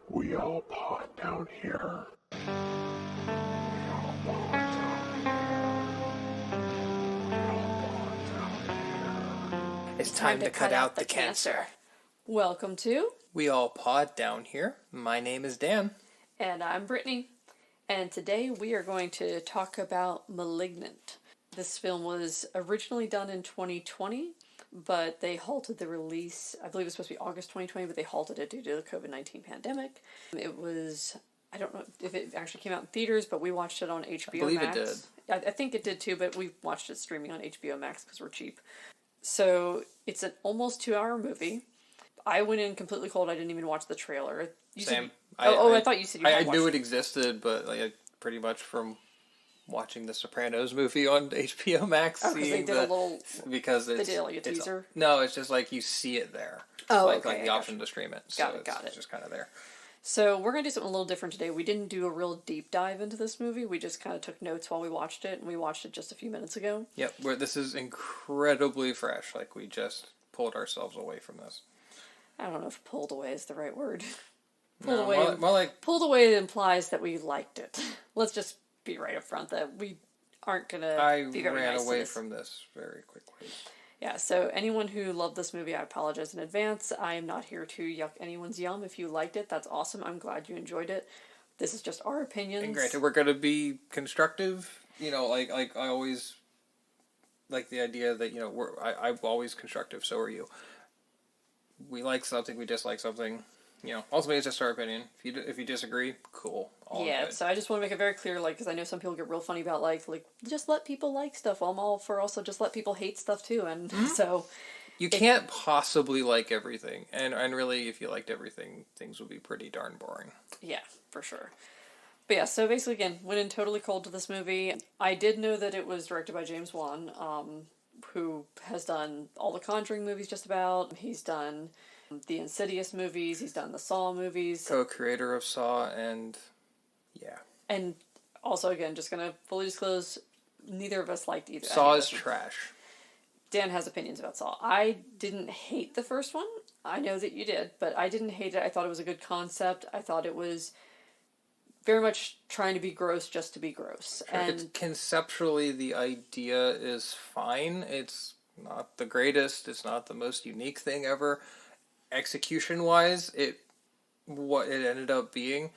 We all pot down here. We all pot down here. We all pot down here. It's time to cut out the cancer. Welcome to We all pod down here. My name is Dan. And I'm Brittany. And today we are going to talk about Malignant. This film was originally done in 2020, but they halted the release. I believe it was supposed to be August 2020, but they halted it due to the COVID-19 pandemic. It was, I don't know if it actually came out in theaters, but we watched it on HBO I believe Max. it did. I think it did too, but we watched it streaming on HBO Max because we're cheap. So it's an almost 2-hour movie. I went in completely cold. I didn't even watch the trailer. Same. I thought you said you I had watched knew it. it existed, but pretty much from watching the Sopranos movie on HBO Max. Oh, because they did a little... Because They did like a teaser? No, it's just like you see it there. Oh, like, okay. Like the option to stream it. Got it. It's just kind of there. So we're going to do something a little different today. We didn't do a real deep dive into this movie. We just kind of took notes while we watched it, and we watched it just a few minutes ago. Yep, this is incredibly fresh. Like, we just pulled ourselves away from this. I don't know if pulled away is the right word. Pulled away. Pulled away implies that we liked it. Let's just be right up front that we aren't going to be very ran nice away to this. from this very quickly. Yeah, so anyone who loved this movie, I apologize in advance. I am not here to yuck anyone's yum. If you liked it, that's awesome. I'm glad you enjoyed it. This is just our opinions. And granted, we're going to be constructive. Like I always like the idea that, I'm always constructive, so are you. We like something, we dislike something. Ultimately, it's just our opinion. If you disagree, cool. All good. So I just want to make it very clear, because I know some people get real funny about, like, just let people like stuff. Well, I'm all for also just let people hate stuff, too. And so... You can't possibly like everything. And really, if you liked everything, things would be pretty darn boring. Yeah, for sure. But yeah, so basically, again, went in totally cold to this movie. I did know that it was directed by James Wan, who has done all the Conjuring movies just about. He's done the Insidious movies. He's done the Saw movies. Co-creator of Saw, and yeah. And also, again, just going to fully disclose, neither of us liked either. Saw is trash. Dan has opinions about Saw. I didn't hate the first one. I know that you did, but I didn't hate it. I thought it was a good concept. I thought it was very much trying to be gross just to be gross. Sure, and conceptually, the idea is fine. It's not the greatest. It's not the most unique thing ever. Execution-wise, what it ended up being,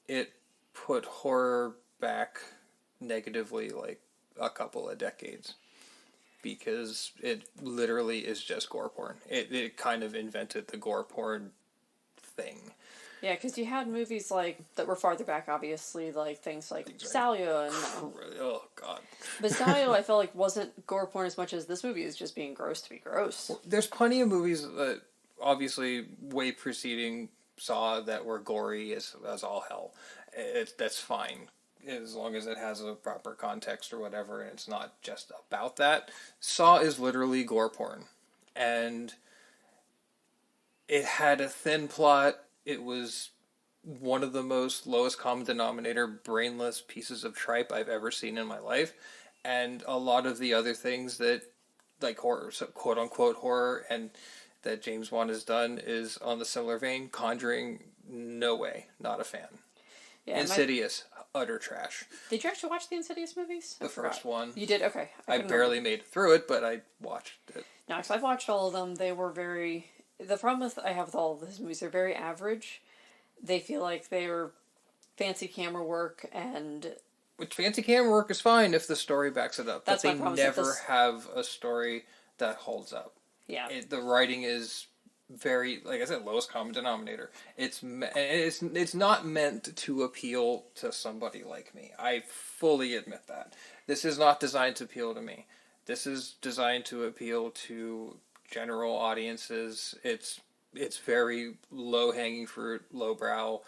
it put horror back negatively like a couple of decades. Because it literally is just gore porn. It kind of invented the gore porn thing. Yeah, because you had movies that were farther back, obviously, like things like Salio and... Oh, God. But Salio, I felt like, wasn't gore porn as much as this movie is just being gross to be gross. Well, there's plenty of movies that, obviously, way preceding Saw that were gory as all hell. That's fine, as long as it has a proper context or whatever, and it's not just about that. Saw is literally gore porn. And it had a thin plot. It was one of the most lowest common denominator, brainless pieces of tripe I've ever seen in my life. And a lot of the other things that, like horror, so quote-unquote horror, and that James Wan has done is on the similar vein. Conjuring, no way. Not a fan. Yeah, Insidious, utter trash. Did you actually watch the Insidious movies? The first one. You did? Okay. I barely made it through it, but I watched it. No, because I've watched all of them. They were very... The problem I have with all of these movies, they're very average. They feel like they're fancy camera work and... Which fancy camera work is fine if the story backs it up. That's but my problem. They never have a story that holds up. Yeah. The writing is very, like I said, lowest common denominator. It's not meant to appeal to somebody like me. I fully admit that. This is not designed to appeal to me. This is designed to appeal to general audiences. It's very low-hanging fruit, lowbrow,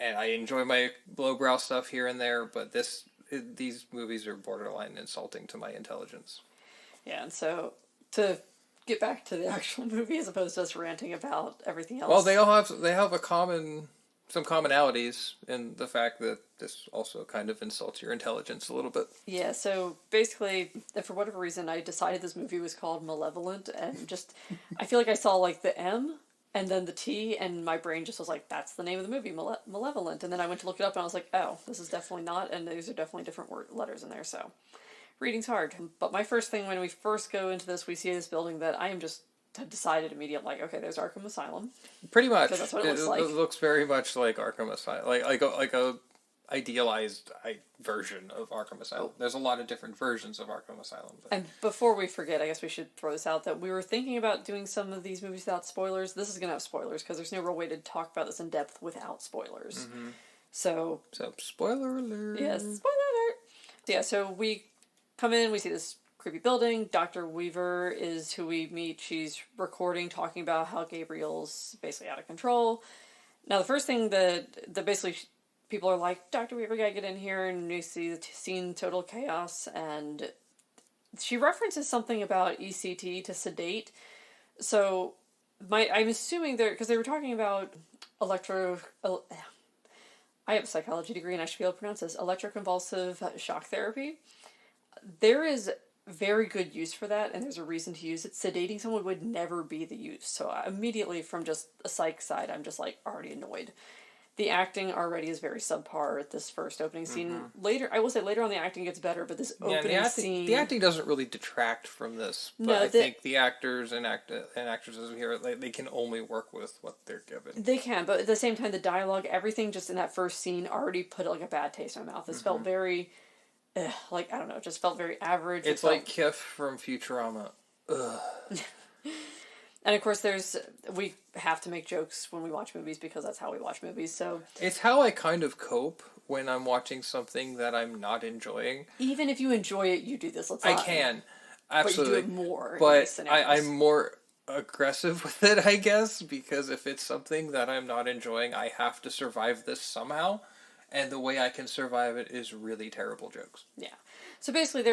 and I enjoy my lowbrow stuff here and there, but these movies are borderline insulting to my intelligence. Yeah, and so to get back to the actual movie as opposed to us ranting about everything else. Well, they have some commonalities in the fact that this also kind of insults your intelligence a little bit. Yeah, so basically, for whatever reason, I decided this movie was called Malevolent, and just, I feel like I saw, the M, and then the T, and my brain just was like, that's the name of the movie, Malevolent. And then I went to look it up, and I was like, oh, this is definitely not, and these are definitely different letters in there, so reading's hard. But my first thing when we first go into this, we see this building that I am just had decided immediately, like, okay, there's Arkham Asylum. Pretty much. Because that's what it looks like. It looks very much like Arkham Asylum, like a idealized version of Arkham Asylum. There's a lot of different versions of Arkham Asylum. But... And before we forget, I guess we should throw this out, that we were thinking about doing some of these movies without spoilers. This is going to have spoilers, because there's no real way to talk about this in depth without spoilers. Mm-hmm. So, spoiler alert. Yes, spoiler alert. Yeah, so we come in, we see this creepy building. Dr. Weaver is who we meet. She's recording, talking about how Gabriel's basically out of control. Now, the first thing that basically people are like, Dr. Weaver, gotta get in here, and we see the scene, total chaos, and she references something about ECT, to sedate. So, I'm assuming because they were talking about I have a psychology degree, and I should be able to pronounce this, electroconvulsive shock therapy. There is very good use for that, and there's a reason to use it. Sedating someone would never be the use. So immediately from just a psych side, I'm just like already annoyed. The acting already is very subpar at this first opening scene. Mm-hmm. Later, I will say later on the acting gets better, but this opening scene... The acting doesn't really detract from this, but I think the actors and actresses here, they can only work with what they're given. They can, but at the same time, the dialogue, everything just in that first scene already put like a bad taste in my mouth. This felt very... like, I don't know, it just felt very average. It's like Kif from Futurama. Ugh. And of course we have to make jokes when we watch movies because that's how we watch movies, so... It's how I kind of cope when I'm watching something that I'm not enjoying. Even if you enjoy it, you do this. I can, absolutely. But you do it more. But I'm more aggressive with it, I guess, because if it's something that I'm not enjoying, I have to survive this somehow. And the way I can survive it is really terrible jokes. Yeah. So basically,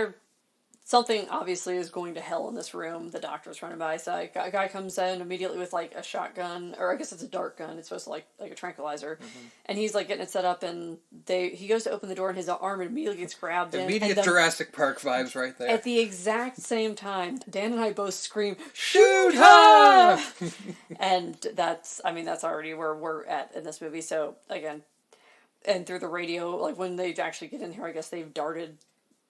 something obviously is going to hell in this room. The doctor's running by. So a guy comes in immediately with like a shotgun, or I guess it's a dart gun. It's supposed to like a tranquilizer. Mm-hmm. And he's like getting it set up, and he goes to open the door, and his arm immediately gets grabbed in. Immediate Jurassic Park vibes right there. At the exact same time, Dan and I both scream, "Shoot her!" And that's already where we're at in this movie. So again... And through the radio, like when they actually get in here, I guess they've darted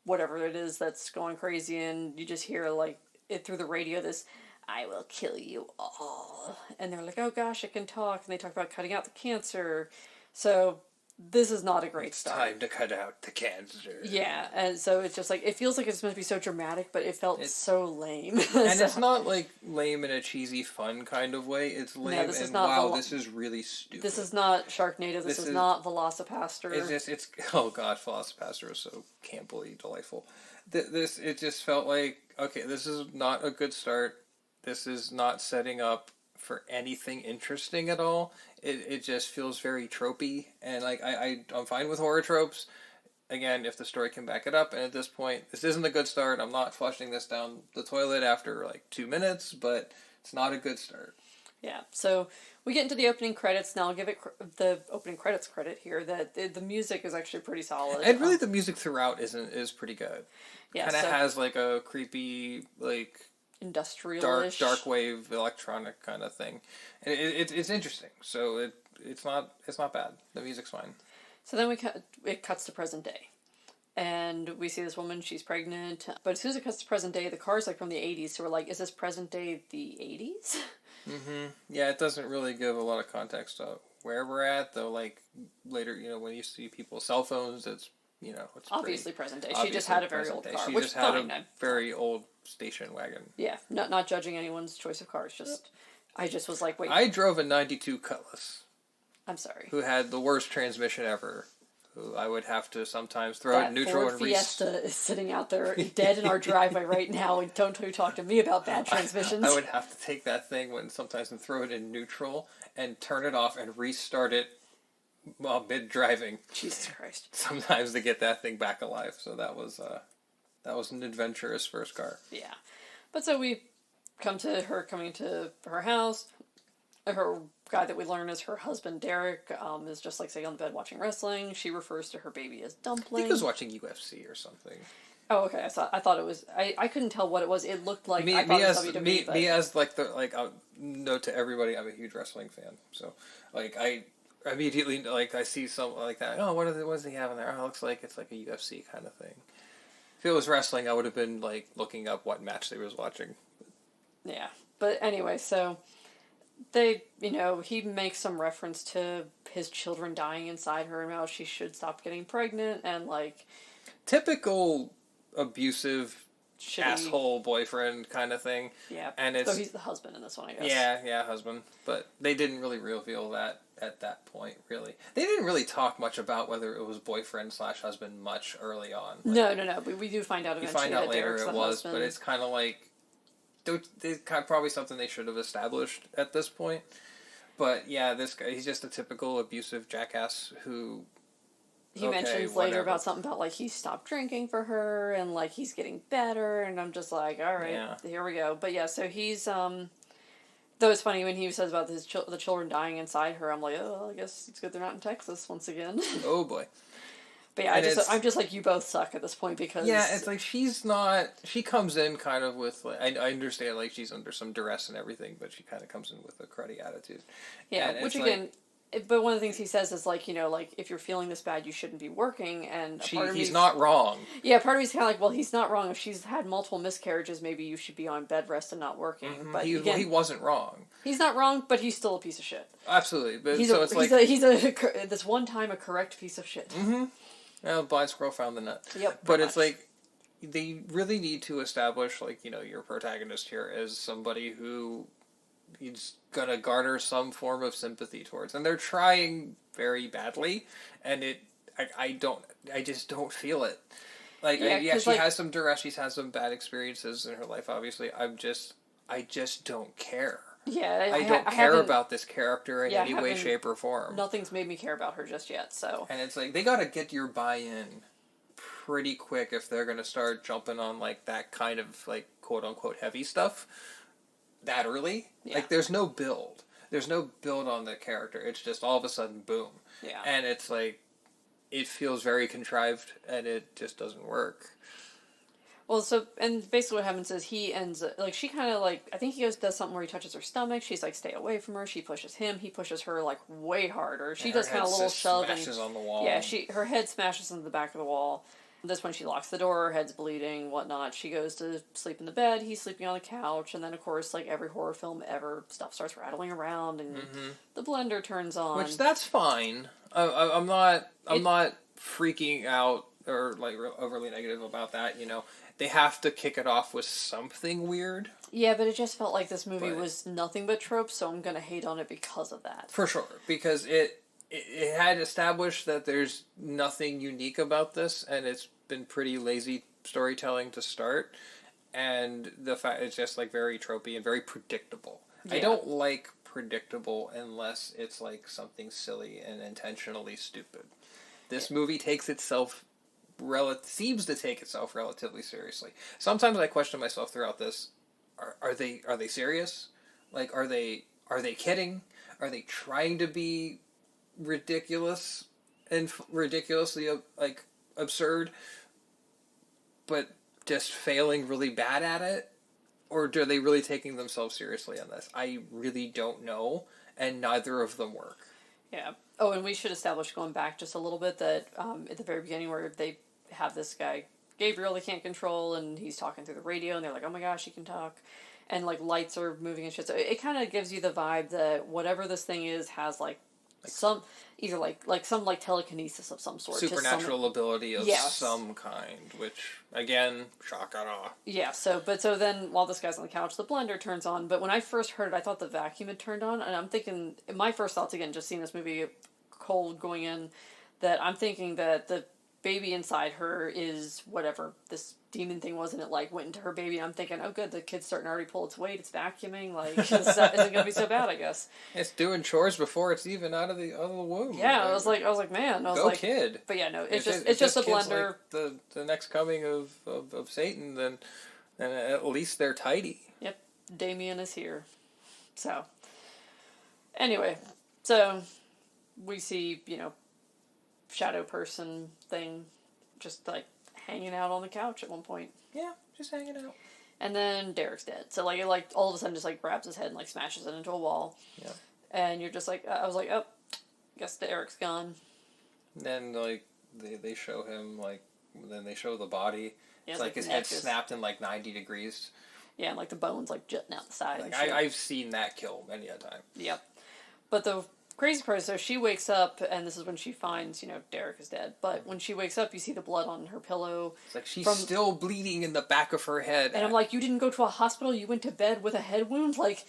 whatever it is that's going crazy, and you just hear like it through the radio, this, "I will kill you all." And they're like, "Oh gosh, it can talk." And they talk about cutting out the cancer. So this is not a great start. Time to cut out the cancer. Yeah, and so it's just like, it feels like it's supposed to be so dramatic, but it felt so lame. And it's not like lame in a cheesy, fun kind of way. It's lame this is really stupid. This is not Sharknado. This is not Velocipaster. It's oh god, Velocipaster is so campily delightful. It just felt like, okay, this is not a good start. This is not setting up for anything interesting at all. It just feels very tropey, and like I'm fine with horror tropes. Again, if the story can back it up, and at this point, this isn't a good start. I'm not flushing this down the toilet after like 2 minutes, but it's not a good start. Yeah, so we get into the opening credits. Now I'll give it the opening credits credit here, that the music is actually pretty solid. And really the music throughout is pretty good. Yeah, kind of has like a creepy, like... industrial-ish, dark wave electronic kind of thing, and it's interesting. So it's not bad. The music's fine. So then it cuts to present day, and we see this woman. She's pregnant, but as soon as it cuts to present day, the car's like from the 80s. So we're like, is this present day the 80s? Mm-hmm. Yeah, it doesn't really give a lot of context of where we're at, though. Like later, when you see people's cell phones, it's it's obviously present day. She just had a very old car, which just had a very old station wagon. Yeah, not judging anyone's choice of cars. I just was like, wait. I drove a '92 Cutlass. I'm sorry. Who had the worst transmission ever. Who I would have to sometimes throw it in neutral. Ford Fiesta is sitting out there dead in our driveway right now, and don't talk to me about bad transmissions. I would have to take that thing sometimes and throw it in neutral and turn it off and restart it while mid-driving. Jesus Christ. Sometimes to get that thing back alive. So that was an adventurous first car. Yeah. But so we come to her coming to her house. Her guy that we learn is her husband, Derek, is just like sitting on the bed watching wrestling. She refers to her baby as Dumpling. I think he was watching UFC or something. Oh, okay. I thought it was. I couldn't tell what it was. It looked like Me, I thought me it was as WWE. me as like the like note to everybody, I'm a huge wrestling fan. So like I immediately like I see something like that. Oh, what does he have in there? Oh, it looks like it's like a UFC kind of thing. If it was wrestling, I would have been like looking up what match they was watching. Yeah, but anyway, so they, he makes some reference to his children dying inside her and how she should stop getting pregnant and like Typical abusive shitty asshole boyfriend kind of thing. Yeah, and it's so he's the husband in this one, I guess. yeah, husband. But they didn't really reveal that at that point. Really, they didn't really talk much about whether it was boyfriend / husband much early on. Like, No. But we do find out you eventually. find out that later Derek's it the was, husband. but it's kind of like probably something they should have established at this point. But yeah, this guy, he's just a typical abusive jackass who. He mentions later about something about like he stopped drinking for her and like he's getting better, and I'm just like, all right, Here we go. But yeah, so he's though it's funny when he says about his the children dying inside her. I'm like, oh, I guess it's good they're not in Texas once again. Oh boy. But yeah, I'm just like, you both suck at this point because it's like she comes in kind of with like I understand like she's under some duress and everything, but she kind of comes in with a cruddy attitude. Yeah, which again. But one of the things he says is like, like if you're feeling this bad, you shouldn't be working. And he's not wrong. Yeah, part of me's kind of like, well, he's not wrong. If she's had multiple miscarriages, maybe you should be on bed rest and not working. Mm-hmm. But he wasn't wrong. He's not wrong, but he's still a piece of shit. Absolutely, but he's this one time a correct piece of shit. Mm-hmm. Well, blind squirrel found the nut. Yep. But it's like they really need to establish like your protagonist here as somebody who he's gonna garner some form of sympathy towards, and they're trying very badly, and I just don't feel it. Like she has some duress, she's had some bad experiences in her life. Obviously, I just don't care. Yeah, I don't care about this character in any way, shape, or form. Nothing's made me care about her just yet. So, and it's like they gotta get your buy-in pretty quick if they're gonna start jumping on like that kind of like quote unquote heavy stuff that early. Yeah. Like there's no build on the character. It's just all of a sudden boom. Yeah, and it's like it feels very contrived and it just doesn't work. Well, and basically what happens is he ends like she kind of like I think he does something where he touches her stomach. She's like, stay away from her. She pushes him. He pushes her like way harder. She does kind of a little shove and smashes on the wall. Yeah, her head smashes into the back of the wall. This when she locks the door, her head's bleeding, whatnot. She goes to sleep in the bed. He's sleeping on the couch, and then of course, like every horror film ever, stuff starts rattling around, and the blender turns on. Which that's fine. I'm not freaking out or like overly negative about that. They have to kick it off with something weird. Yeah, but it just felt like this movie was nothing but tropes, so I'm gonna hate on it because of that. For sure, because it had established that there's nothing unique about this, and it's been pretty lazy storytelling to start, and the fact it's just like very tropey and very predictable. Yeah. I don't like predictable unless it's like something silly and intentionally stupid. This movie takes itself seems to take itself relatively seriously. Sometimes I question myself throughout this: are they serious? Like are they kidding? Are they trying to be ridiculous and ridiculously like absurd, but just failing really bad at it? Or are they really taking themselves seriously on this? I really don't know, and neither of them work. Yeah. Oh, and we should establish, going back just a little bit, that at the very beginning where they have this guy, Gabriel, they can't control, and he's talking through the radio, and they're like, oh my gosh, he can talk. And like lights are moving and shit. So it kind of gives you the vibe that whatever this thing is has like some either like some like telekinesis of some sort, supernatural ability of some kind, which again, shock and awe. Yeah. So then while this guy's on the couch, the blender turns on. But when I first heard it, I thought the vacuum had turned on, and I'm thinking my first thoughts again, just seeing this movie cold going in, that I'm thinking that the baby inside her is whatever this demon thing was, and it like went into her baby. I'm thinking, oh good, the kid's starting to already pull its weight, it's vacuuming, like isn't gonna be so bad, I guess. It's doing chores before it's even out of the womb. Yeah, I was like man, go kid. But yeah, no, it's just a blender. Like the next coming of Satan, then at least they're tidy. Yep, Damien is here. So anyway, so we see shadow person thing just like hanging out on the couch at one point. Yeah, just hanging out. And then Derek's dead. So, like, it, like, all of a sudden just, like, grabs his head and, like, smashes it into a wall. Yeah. And you're just like, I was like, oh, guess Derek's gone. And then, like, they show him, like, then they show the body. Yeah, it's like his head snapped in, like, 90 degrees. Yeah, and, like, the bones, like, jutting out the side. Like, I've seen that kill many a time. Yep. But the crazy part is, so she wakes up, and this is when she finds, you know, Derek is dead. But when she wakes up, you see the blood on her pillow. It's like she's still bleeding in the back of her head. And I'm like, you didn't go to a hospital? You went to bed with a head wound? Like,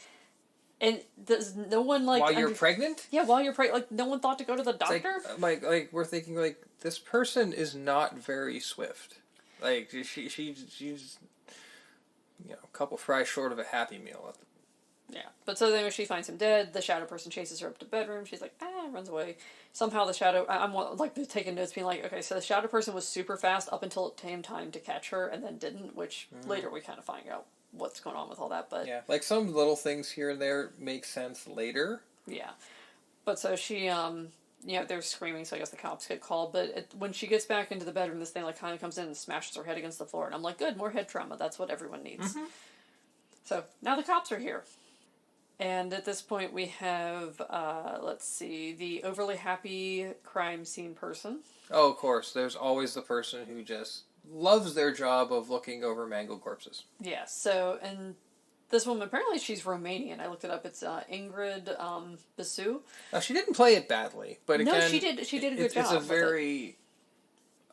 and does no one, like... While you're pregnant? Yeah, while you're pregnant. Like, no one thought to go to the doctor? Like, we're thinking, like, this person is not very swift. Like, she's, you know, a couple fries short of a Happy Meal. Yeah. But so then when she finds him dead, the shadow person chases her up to the bedroom. She's like, runs away. Somehow the shadow... I'm, like, taking notes being like, okay, so the shadow person was super fast up until it came time to catch her and then didn't, which later we kind of find out what's going on with all that, but... Yeah, like, some little things here and there make sense later. Yeah. But so she, you know, they're screaming, so I guess the cops get called, but when she gets back into the bedroom, this thing, like, kind of comes in and smashes her head against the floor, and I'm like, good, more head trauma, that's what everyone needs. Mm-hmm. So, now the cops are here. And at this point we have, let's see, the overly happy crime scene person. Oh, of course, there's always the person who just loves their job of looking over mangled corpses. Yeah, so, and this woman, apparently she's Romanian. I looked it up. It's Ingrid Basu. Now, she didn't play it badly, but again... No, she did a good job. It's a very...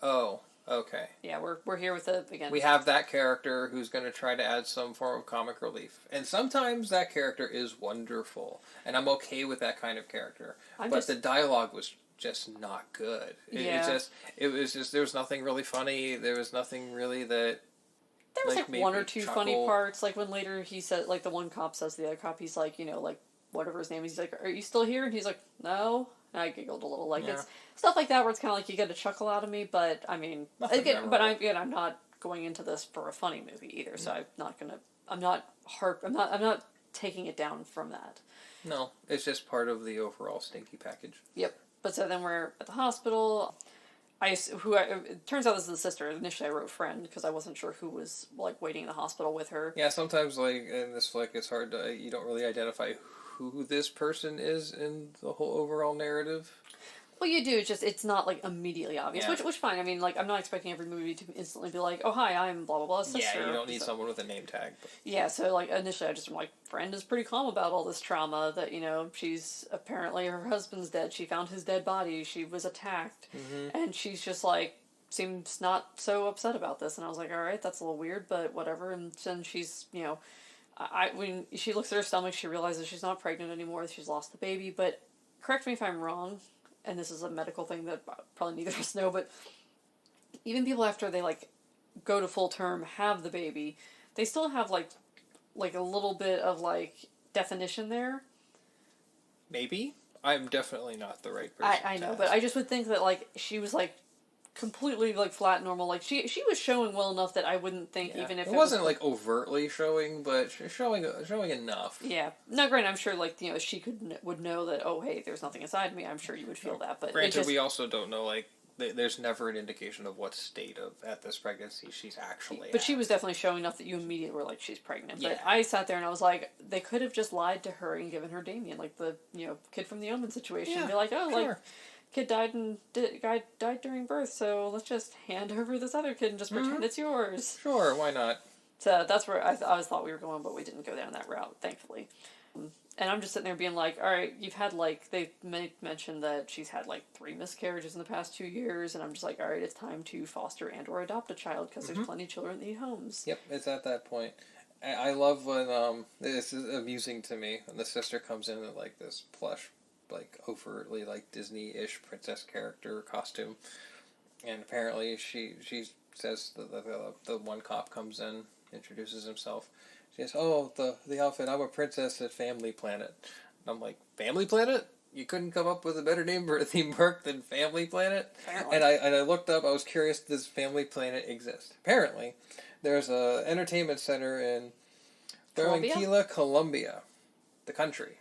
Oh, okay. Yeah, we're here with it again. We have that character who's going to try to add some form of comic relief. And sometimes that character is wonderful. And I'm okay with that kind of character. But the dialogue was just not good. It was just there was nothing really funny. There was nothing really that there was like one or two funny parts, like when later he said, like the one cop says to the other cop, he's like, you know, like whatever his name is, he's like, are you still here? And he's like, no. And I giggled a little, like it's stuff like that where it's kind of like you get a chuckle out of me, but I mean, I'm not going into this for a funny movie either, so I'm not taking it down from that. No, it's just part of the overall stinky package. Yep. But so then we're at the hospital. It turns out this is the sister. Initially I wrote friend because I wasn't sure who was like waiting in the hospital with her. Yeah, sometimes like in this flick it's hard to, you don't really identify who this person is in the whole overall narrative. Well, you do. It's just, it's not, like, immediately obvious, which fine. I mean, like, I'm not expecting every movie to instantly be like, oh, hi, I'm blah, blah, blah, sister. Yeah, you don't need someone with a name tag. But. Yeah, so, like, initially I just am like, friend is pretty calm about all this trauma that, you know, she's, apparently her husband's dead. She found his dead body. She was attacked. Mm-hmm. And she's just, like, seems not so upset about this. And I was like, all right, that's a little weird, but whatever. And then she's, you know, when she looks at her stomach, she realizes she's not pregnant anymore. She's lost the baby. But correct me if I'm wrong. And this is a medical thing that probably neither of us know, but even people after they, like, go to full term, have the baby, they still have, like a little bit of, like, definition there. Maybe. I'm definitely not the right person. I know, but I just would think that, like, she was, like, completely, like, flat normal. Like, she was showing well enough that I wouldn't think even if it wasn't, like, overtly showing, but showing enough. Yeah. Now, granted, I'm sure, like, you know, she would know that, oh, hey, there's nothing inside me. I'm sure you would feel that, but granted, we also don't know, like, there's never an indication of what state at this pregnancy she's actually But she was definitely showing enough that you immediately were like, she's pregnant. Yeah. But I sat there and I was like, they could have just lied to her and given her Damien, like the, you know, kid from the Omen situation. Yeah, be like, oh, sure. Like, kid died during birth, so let's just hand over this other kid and just pretend it's yours. Sure, why not? So that's where I always thought we were going, but we didn't go down that route, thankfully. And I'm just sitting there being like, all right, you've had, like, they mentioned that she's had, like, 3 miscarriages in the past 2 years, and I'm just like, all right, it's time to foster and or adopt a child, because there's plenty of children that need homes. Yep, it's at that point. I love when, this is amusing to me, when the sister comes in like, this plush, like, overtly, like, Disney-ish princess character costume, and apparently she says, the one cop comes in, introduces himself. She says, oh, the outfit, I'm a princess at Family Planet. And I'm like, Family Planet? You couldn't come up with a better name for a theme park than Family Planet? Apparently. And I looked up, I was curious, does Family Planet exist? Apparently. There's a entertainment center in Barranquilla, Colombia. The country.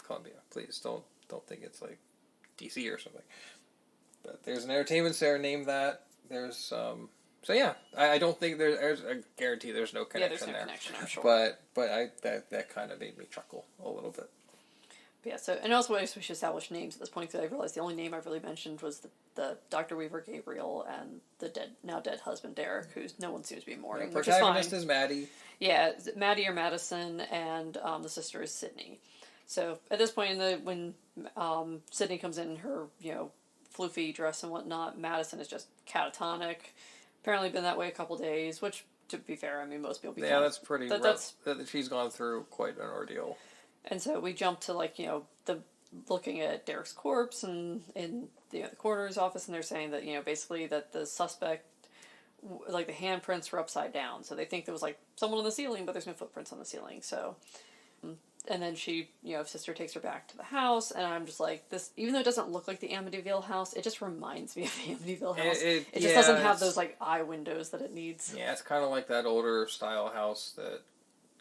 Colombia. Please, don't think it's like DC or something. But there's an entertainment center named that. There's So yeah, I don't think there's I guarantee there's no connection there's no there. connection, I'm sure. But that kind of made me chuckle a little bit. Yeah, so, and also I guess we should establish names at this point, because I realized the only name I really mentioned was the Dr. Weaver Gabriel and the now dead husband Derek, who's no one seems to be mourning, The which is fine. protagonist is Maddie. Yeah, Maddie or Madison, and the sister is Sydney. So at this point, when Sydney comes in her floofy dress and whatnot, Madison is just catatonic. Apparently been that way a couple days, which, to be fair, I mean, most people be Yeah, that's pretty rough. She's gone through quite an ordeal. And so we jump to the looking at Derek's corpse and in the coroner's office, and they're saying that basically that the suspect, like, the handprints were upside down, so they think there was like someone on the ceiling, but there's no footprints on the ceiling. So, and then she, sister takes her back to the house, and I'm just like, this, even though it doesn't look like the Amityville house, it just reminds me of the Amityville house. It just doesn't have those like eye windows that it needs. Yeah, it's kind of like that older style house that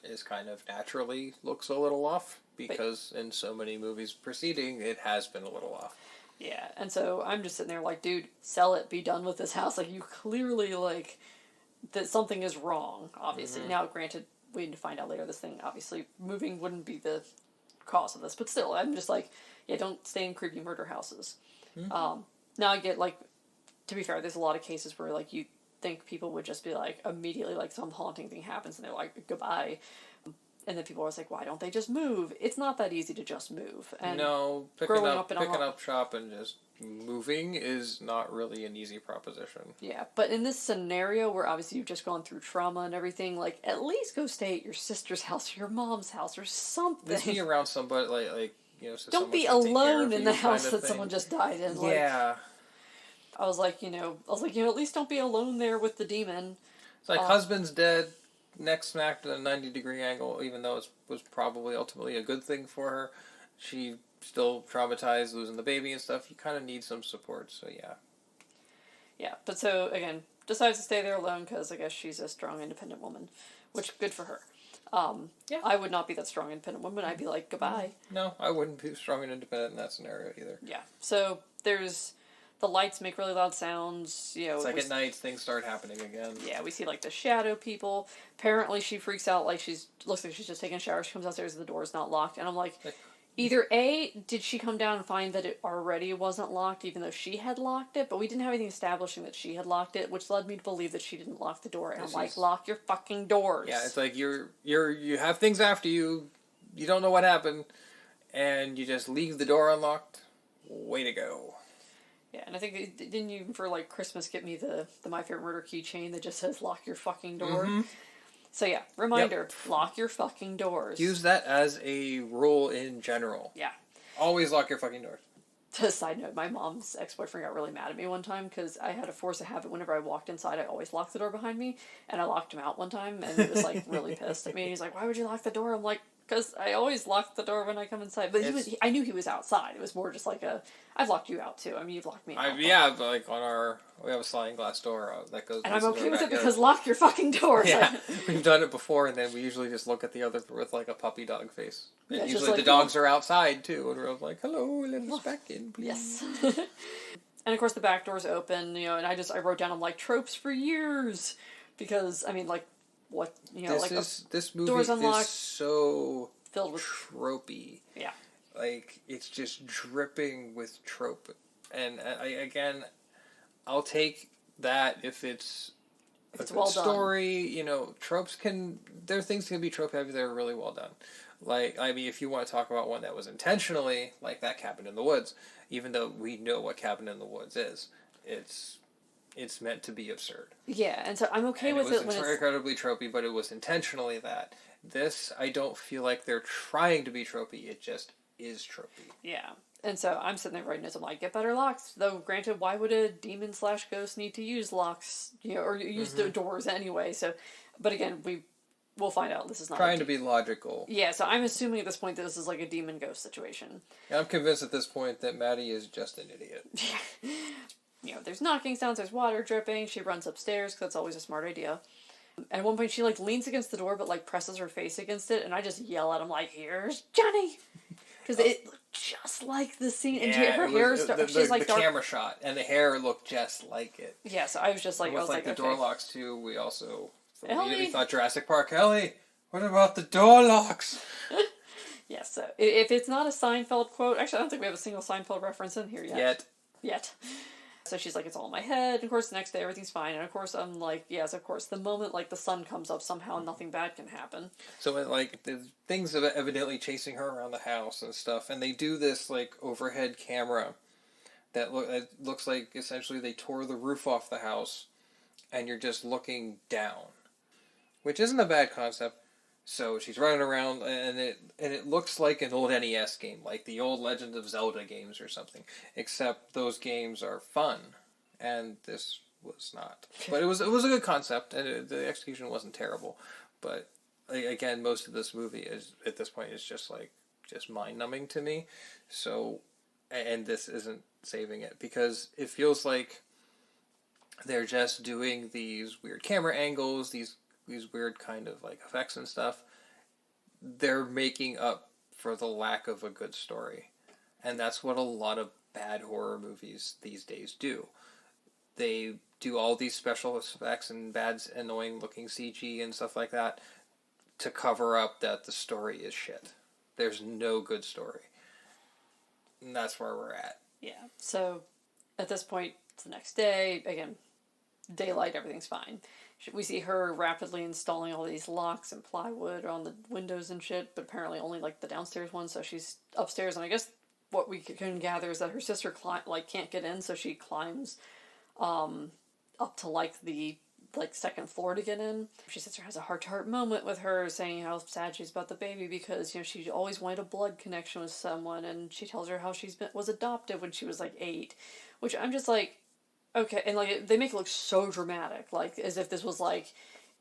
is kind of naturally looks a little off, because in so many movies preceding, it has been a little off. Yeah, and so I'm just sitting there like, dude, sell it, be done with this house. Like, you clearly, like, that something is wrong, obviously. Now, granted, we need to find out later, this thing, obviously, moving wouldn't be the cause of this, but still, I'm just like, yeah, don't stay in creepy murder houses. Now I get, like, to be fair, there's a lot of cases where, like, you think people would just be like, immediately, like, some haunting thing happens and they're like, goodbye. And then people are like, why don't they just move? It's not that easy to just move. And no, picking up shop and just moving is not really an easy proposition. Yeah, but in this scenario where obviously you've just gone through trauma and everything, like, at least go stay at your sister's house or your mom's house or something. Just be around somebody, like so don't be alone in the house that someone just died in. Like, yeah. I was like, at least don't be alone there with the demon. It's like husband's dead, neck smacked at a 90-degree angle, even though it was probably ultimately a good thing for her. She still traumatized, losing the baby and stuff. You kind of need some support, so yeah. Yeah, but so, again, decides to stay there alone because I guess she's a strong, independent woman, which, good for her. Yeah. I would not be that strong, independent woman. I'd be like, goodbye. No, I wouldn't be strong and independent in that scenario either. Yeah, so there's... The lights make really loud sounds. It's like at night things start happening again. Yeah, we see like the shadow people. Apparently she freaks out, like looks like she's just taking a shower. She comes downstairs and the door's not locked. And I'm like, either A, did she come down and find that it already wasn't locked, even though she had locked it? But we didn't have anything establishing that she had locked it, which led me to believe that she didn't lock the door. And I'm like, lock your fucking doors. Yeah, it's like you have things after you. You don't know what happened, and you just leave the door unlocked. Way to go. Yeah, and I think, didn't you, for, like, Christmas, get me the My Favorite Murder keychain that just says, lock your fucking door? Mm-hmm. So, yeah, reminder, lock your fucking doors. Use that as a rule in general. Yeah. Always lock your fucking doors. Side note, my mom's ex-boyfriend got really mad at me one time because I had a force of habit. Whenever I walked inside, I always locked the door behind me, and I locked him out one time, and he was, like, really pissed at me. He's like, why would you lock the door? I'm like, because I always lock the door when I come inside. But I knew he was outside. It was more just like I've locked you out too. I mean, you've locked me out. Yeah, but like we have a sliding glass door that goes. And I'm okay with it because lock your fucking doors. Yeah, we've done it before, and then we usually just look at the other with like a puppy dog face. And usually the dogs are outside too, and we're like, hello, let us back in, please. Yes. And of course the back door's open, and I wrote down, I'm like, tropes for years. Because, I mean, like, what, this movie doors unlocked, is so filled with tropey. Yeah. Like, it's just dripping with trope. And I'll take that if it's a good story. Tropes there are things that can be trope heavy that are really well done. Like, I mean, if you want to talk about one that was intentionally, like that Cabin in the Woods, even though we know what Cabin in the Woods is, it's meant to be absurd. Yeah, and so I'm okay with it when it's incredibly tropey, but it was intentionally that. This, I don't feel like they're trying to be tropey, it just is tropey. Yeah, and so I'm sitting there writing this, I'm like, get better locks. Though, granted, why would a demon/ghost need to use locks, or use the doors anyway? So, but again, we'll find out. This is not trying to be logical. Yeah, so I'm assuming at this point that this is like a demon-ghost situation. I'm convinced at this point that Maddie is just an idiot. There's knocking sounds, there's water dripping, she runs upstairs, because that's always a smart idea. And at one point she, like, leans against the door, but, like, presses her face against it, and I just yell at him, like, here's Johnny! because it looked just like the scene, and Yeah, her it hair was, she's like the dark. camera shot, and the hair looked just like it. Yeah, so I was just like, And I with was like, the okay. door locks too, we also immediately Ellie! thought Jurassic Park. Ellie, what about the door locks? Yeah, so if it's not a Seinfeld quote, actually, I don't think we have a single Seinfeld reference in here yet. So she's like, it's all in my head. And of course, the next day, everything's fine. And of course, I'm like, yes, of course. The moment, like, the sun comes up, somehow nothing bad can happen. So, like, the things are evidently chasing her around the house and stuff. And they do this, like, overhead camera that looks like, essentially, they tore the roof off the house. And you're just looking down. Which isn't a bad concept. So she's running around, and it looks like an old NES game, like the old Legend of Zelda games or something. Except those games are fun, and this was not. But it was a good concept, and the execution wasn't terrible. But again, most of this movie is at this point is just mind numbing to me. So, and this isn't saving it because it feels like they're just doing these weird camera angles, these weird kind of like effects and stuff. They're making up for the lack of a good story. And that's what a lot of bad horror movies these days do. They do all these special effects and bad, annoying looking CG and stuff like that to cover up that the story is shit. There's no good story. And that's where we're at. Yeah, so at this point, it's the next day. Again, daylight, everything's fine. We see her rapidly installing all these locks and plywood on the windows and shit, but apparently only like the downstairs one, so she's upstairs, and I guess what we can gather is that her sister can't get in, so she climbs up to like the second floor to get in. She sister has a heart-to-heart moment with her, saying how sad she's about the baby because, you know, she always wanted a blood connection with someone, and she tells her how was adopted when she was like 8, which I'm just like, okay, and like they make it look so dramatic, like as if this was like,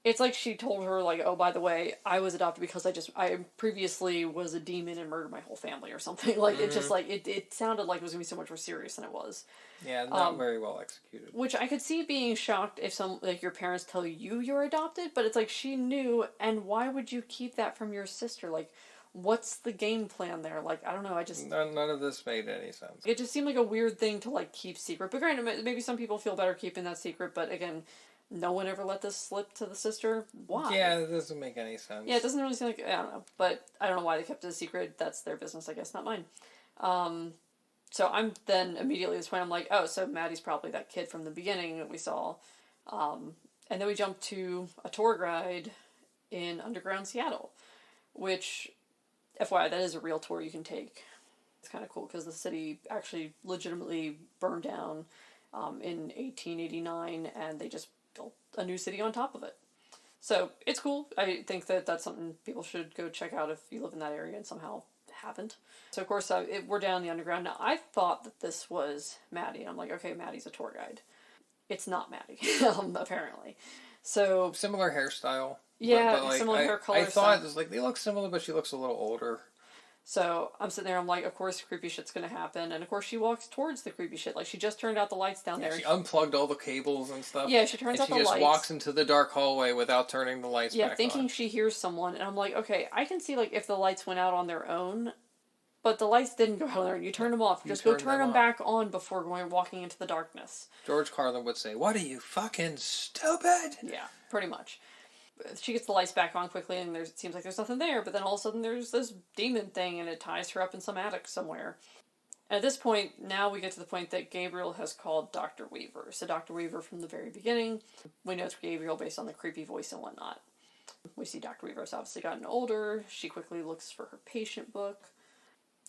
it's like she told her like, oh, by the way, I was adopted because I previously was a demon and murdered my whole family or something. Like it just like it sounded like it was gonna be so much more serious than it was. Yeah, not very well executed. Which I could see being shocked if your parents tell you you're adopted, but it's like she knew, and why would you keep that from your sister? Like, what's the game plan there? Like, I don't know, None of this made any sense. It just seemed like a weird thing to, like, keep secret. But granted, maybe some people feel better keeping that secret, but again, no one ever let this slip to the sister. Why? Yeah, it doesn't make any sense. Yeah, it doesn't really seem like, I don't know. But I don't know why they kept it a secret. That's their business, I guess, not mine. So I'm then immediately at this point, I'm like, oh, so Maddie's probably that kid from the beginning that we saw. And then we jump to a tour guide in underground Seattle, which, FYI, that is a real tour you can take. It's kind of cool because the city actually legitimately burned down in 1889, and they just built a new city on top of it. So it's cool. I think that that's something people should go check out if you live in that area and somehow haven't. So of course we're down in the underground. Now I thought that this was Maddie, and I'm like, okay, Maddie's a tour guide. It's not Maddie, apparently. So similar hairstyle. Yeah, but like, similar hair color. I thought it was like they look similar, but she looks a little older. So I'm sitting there, I'm like, of course creepy shit's gonna happen, and of course she walks towards the creepy shit. Like, she just turned out the lights down there. She unplugged all the cables and stuff. Yeah, she turns out the lights. She just walks into the dark hallway without turning the lights back on. Yeah, thinking she hears someone, and I'm like, okay, I can see, like, if the lights went out on their own, but the lights didn't go out on their own. You turn them off. Just go turn them back on before walking into the darkness. George Carlin would say, "What are you, fucking stupid?" Yeah, pretty much. She gets the lights back on quickly, and it seems like there's nothing there, but then all of a sudden there's this demon thing, and it ties her up in some attic somewhere. And at this point, now we get to the point that Gabriel has called Dr. Weaver. So Dr. Weaver from the very beginning, we know it's Gabriel based on the creepy voice and whatnot. We see Dr. Weaver has obviously gotten older. She quickly looks for her patient book.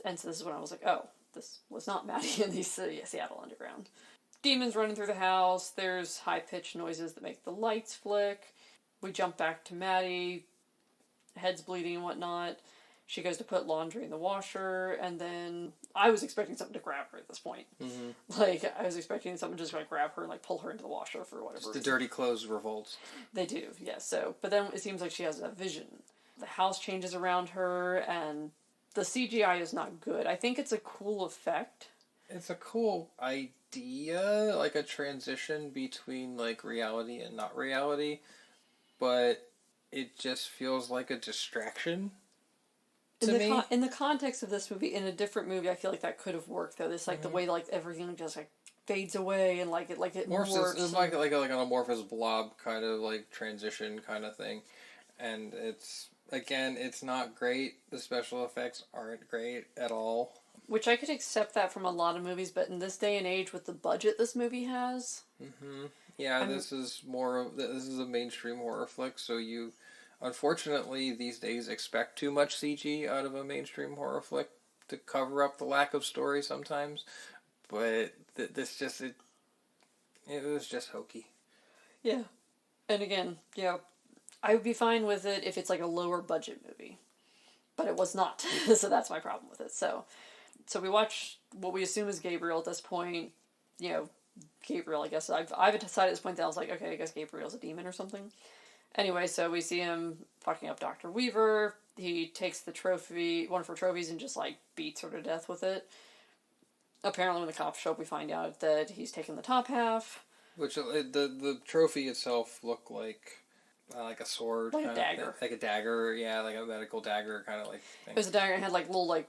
And so this is when I was like, oh, this was not Maddie in the Seattle Underground. Demons running through the house. There's high-pitched noises that make the lights flick. We jump back to Maddie, head's bleeding and whatnot. She goes to put laundry in the washer, and then I was expecting something to grab her at this point. Mm-hmm. Like, I was expecting something to just like grab her and like pull her into the washer for whatever reason. The dirty clothes revolts. They do, yes. So, but then it seems like she has a vision. The house changes around her, and the CGI is not good. I think it's a cool effect. It's a cool idea, like a transition between like reality and not reality. But it just feels like a distraction. to me. In the context of this movie, in a different movie, I feel like that could have worked though. This like the way like everything just like fades away and like it morphs. It's like an amorphous blob kind of like transition kind of thing, and it's not great. The special effects aren't great at all. Which I could accept that from a lot of movies, but in this day and age, with the budget this movie has, yeah, this is a mainstream horror flick. So you, unfortunately, these days expect too much CG out of a mainstream horror flick to cover up the lack of story sometimes. But it was just hokey. Yeah, and again, yeah, I would be fine with it if it's like a lower budget movie, but it was not. So that's my problem with it. So we watch what we assume is Gabriel at this point. You know, Gabriel, I guess. I've decided at this point that I was like, okay, I guess Gabriel's a demon or something. Anyway, so we see him fucking up Dr. Weaver. He takes the trophy, one of her trophies, and just like beats her to death with it. Apparently when the cops show up, we find out that he's taken the top half. Which, the trophy itself looked like a sword. Like a dagger. Like a dagger, yeah, like a medical dagger kind of like thing. It was a dagger and had like little like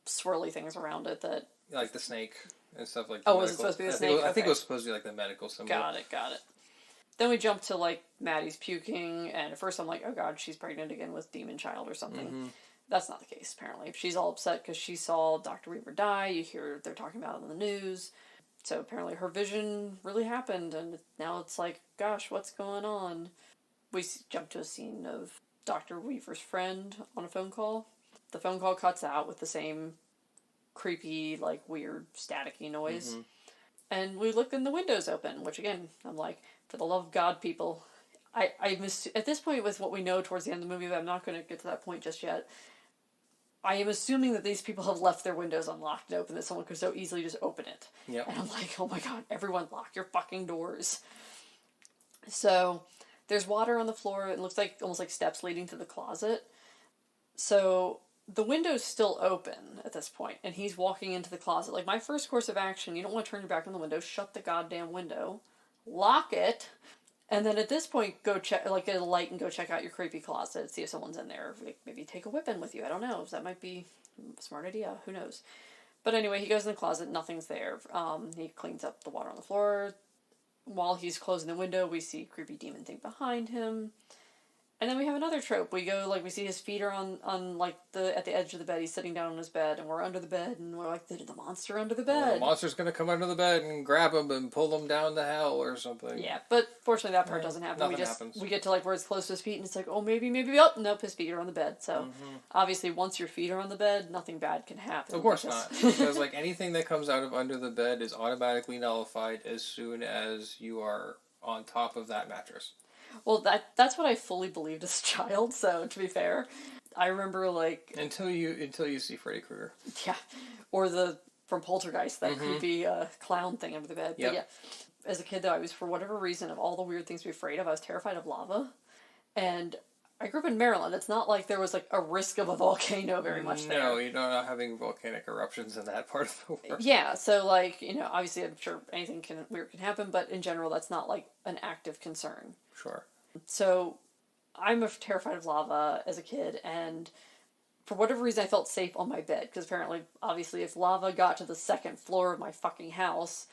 swirly things around it that... Like the snake and stuff like that. Oh, was it supposed to be the snake? I think it was supposed to be like the medical symbol. Got it. Then we jump to like Maddie's puking, and at first I'm like, oh god, she's pregnant again with Demon Child or something. That's not the case, apparently. She's all upset because she saw Dr. Weaver die. You hear they're talking about it on the news. So apparently her vision really happened, and now it's like, gosh, what's going on? We jump to a scene of Dr. Weaver's friend on a phone call. The phone call cuts out with the same creepy, like, weird, staticky noise. And we look and the window's open, which, again, I'm like, for the love of God, people, I miss... At this point, with what we know towards the end of the movie, but I'm not going to get to that point just yet, I am assuming that these people have left their windows unlocked and open, that someone could so easily just open it. Yep. And I'm like, oh my god, everyone lock your fucking doors. So, there's water on the floor. It looks like almost like steps leading to the closet. So, the window's still open at this point, and he's walking into the closet. Like, my first course of action, you don't want to turn your back on the window, shut the goddamn window, lock it, and then at this point, go check, like, get a light and go check out your creepy closet, see if someone's in there. Like, maybe take a weapon with you, I don't know. That might be a smart idea, who knows. But anyway, he goes in the closet, nothing's there. He cleans up the water on the floor. While he's closing the window, we see a creepy demon thing behind him. And then we have another trope. We go, like, we see his feet are on like, at the edge of the bed. He's sitting down on his bed, and we're under the bed, and we're like, the monster under the bed. Well, the monster's gonna come under the bed and grab him and pull him down to hell or something. Yeah, but fortunately that part doesn't happen. Nothing happens. We get to, like, where it's close to his feet, and it's like, oh, maybe, oh, nope, his feet are on the bed. So, obviously, once your feet are on the bed, nothing bad can happen. Of course not. Because, like, anything that comes out of under the bed is automatically nullified as soon as you are on top of that mattress. Well, that's what I fully believed as a child, so to be fair. I remember, like... Until you see Freddy Krueger. Yeah. Or from Poltergeist, that creepy clown thing under the bed. Yep. But yeah, as a kid, though, I was, for whatever reason, of all the weird things to be afraid of, I was terrified of lava. And I grew up in Maryland. It's not like there was, like, a risk of a volcano very much there. No, you're not having volcanic eruptions in that part of the world. Yeah, so, like, you know, obviously I'm sure anything weird can happen, but in general, that's not, like, an active concern. Sure. So, I'm terrified of lava as a kid, and for whatever reason I felt safe on my bed, because apparently, obviously, if lava got to the second floor of my fucking house,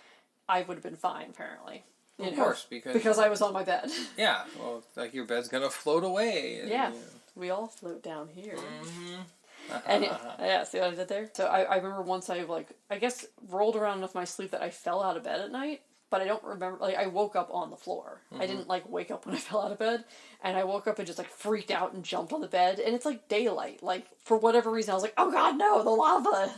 I would have been fine, apparently. Of course, because I was on my bed. Yeah, well, like, your bed's gonna float away. And, yeah, we all float down here. And yeah, see what I did there? So I remember once I, like, I guess rolled around enough in my sleep that I fell out of bed at night, but I don't remember, like, I woke up on the floor. I didn't, like, wake up when I fell out of bed, and I woke up and just, like, freaked out and jumped on the bed, and it's, like, daylight. Like, for whatever reason, I was like, oh god, no, the lava!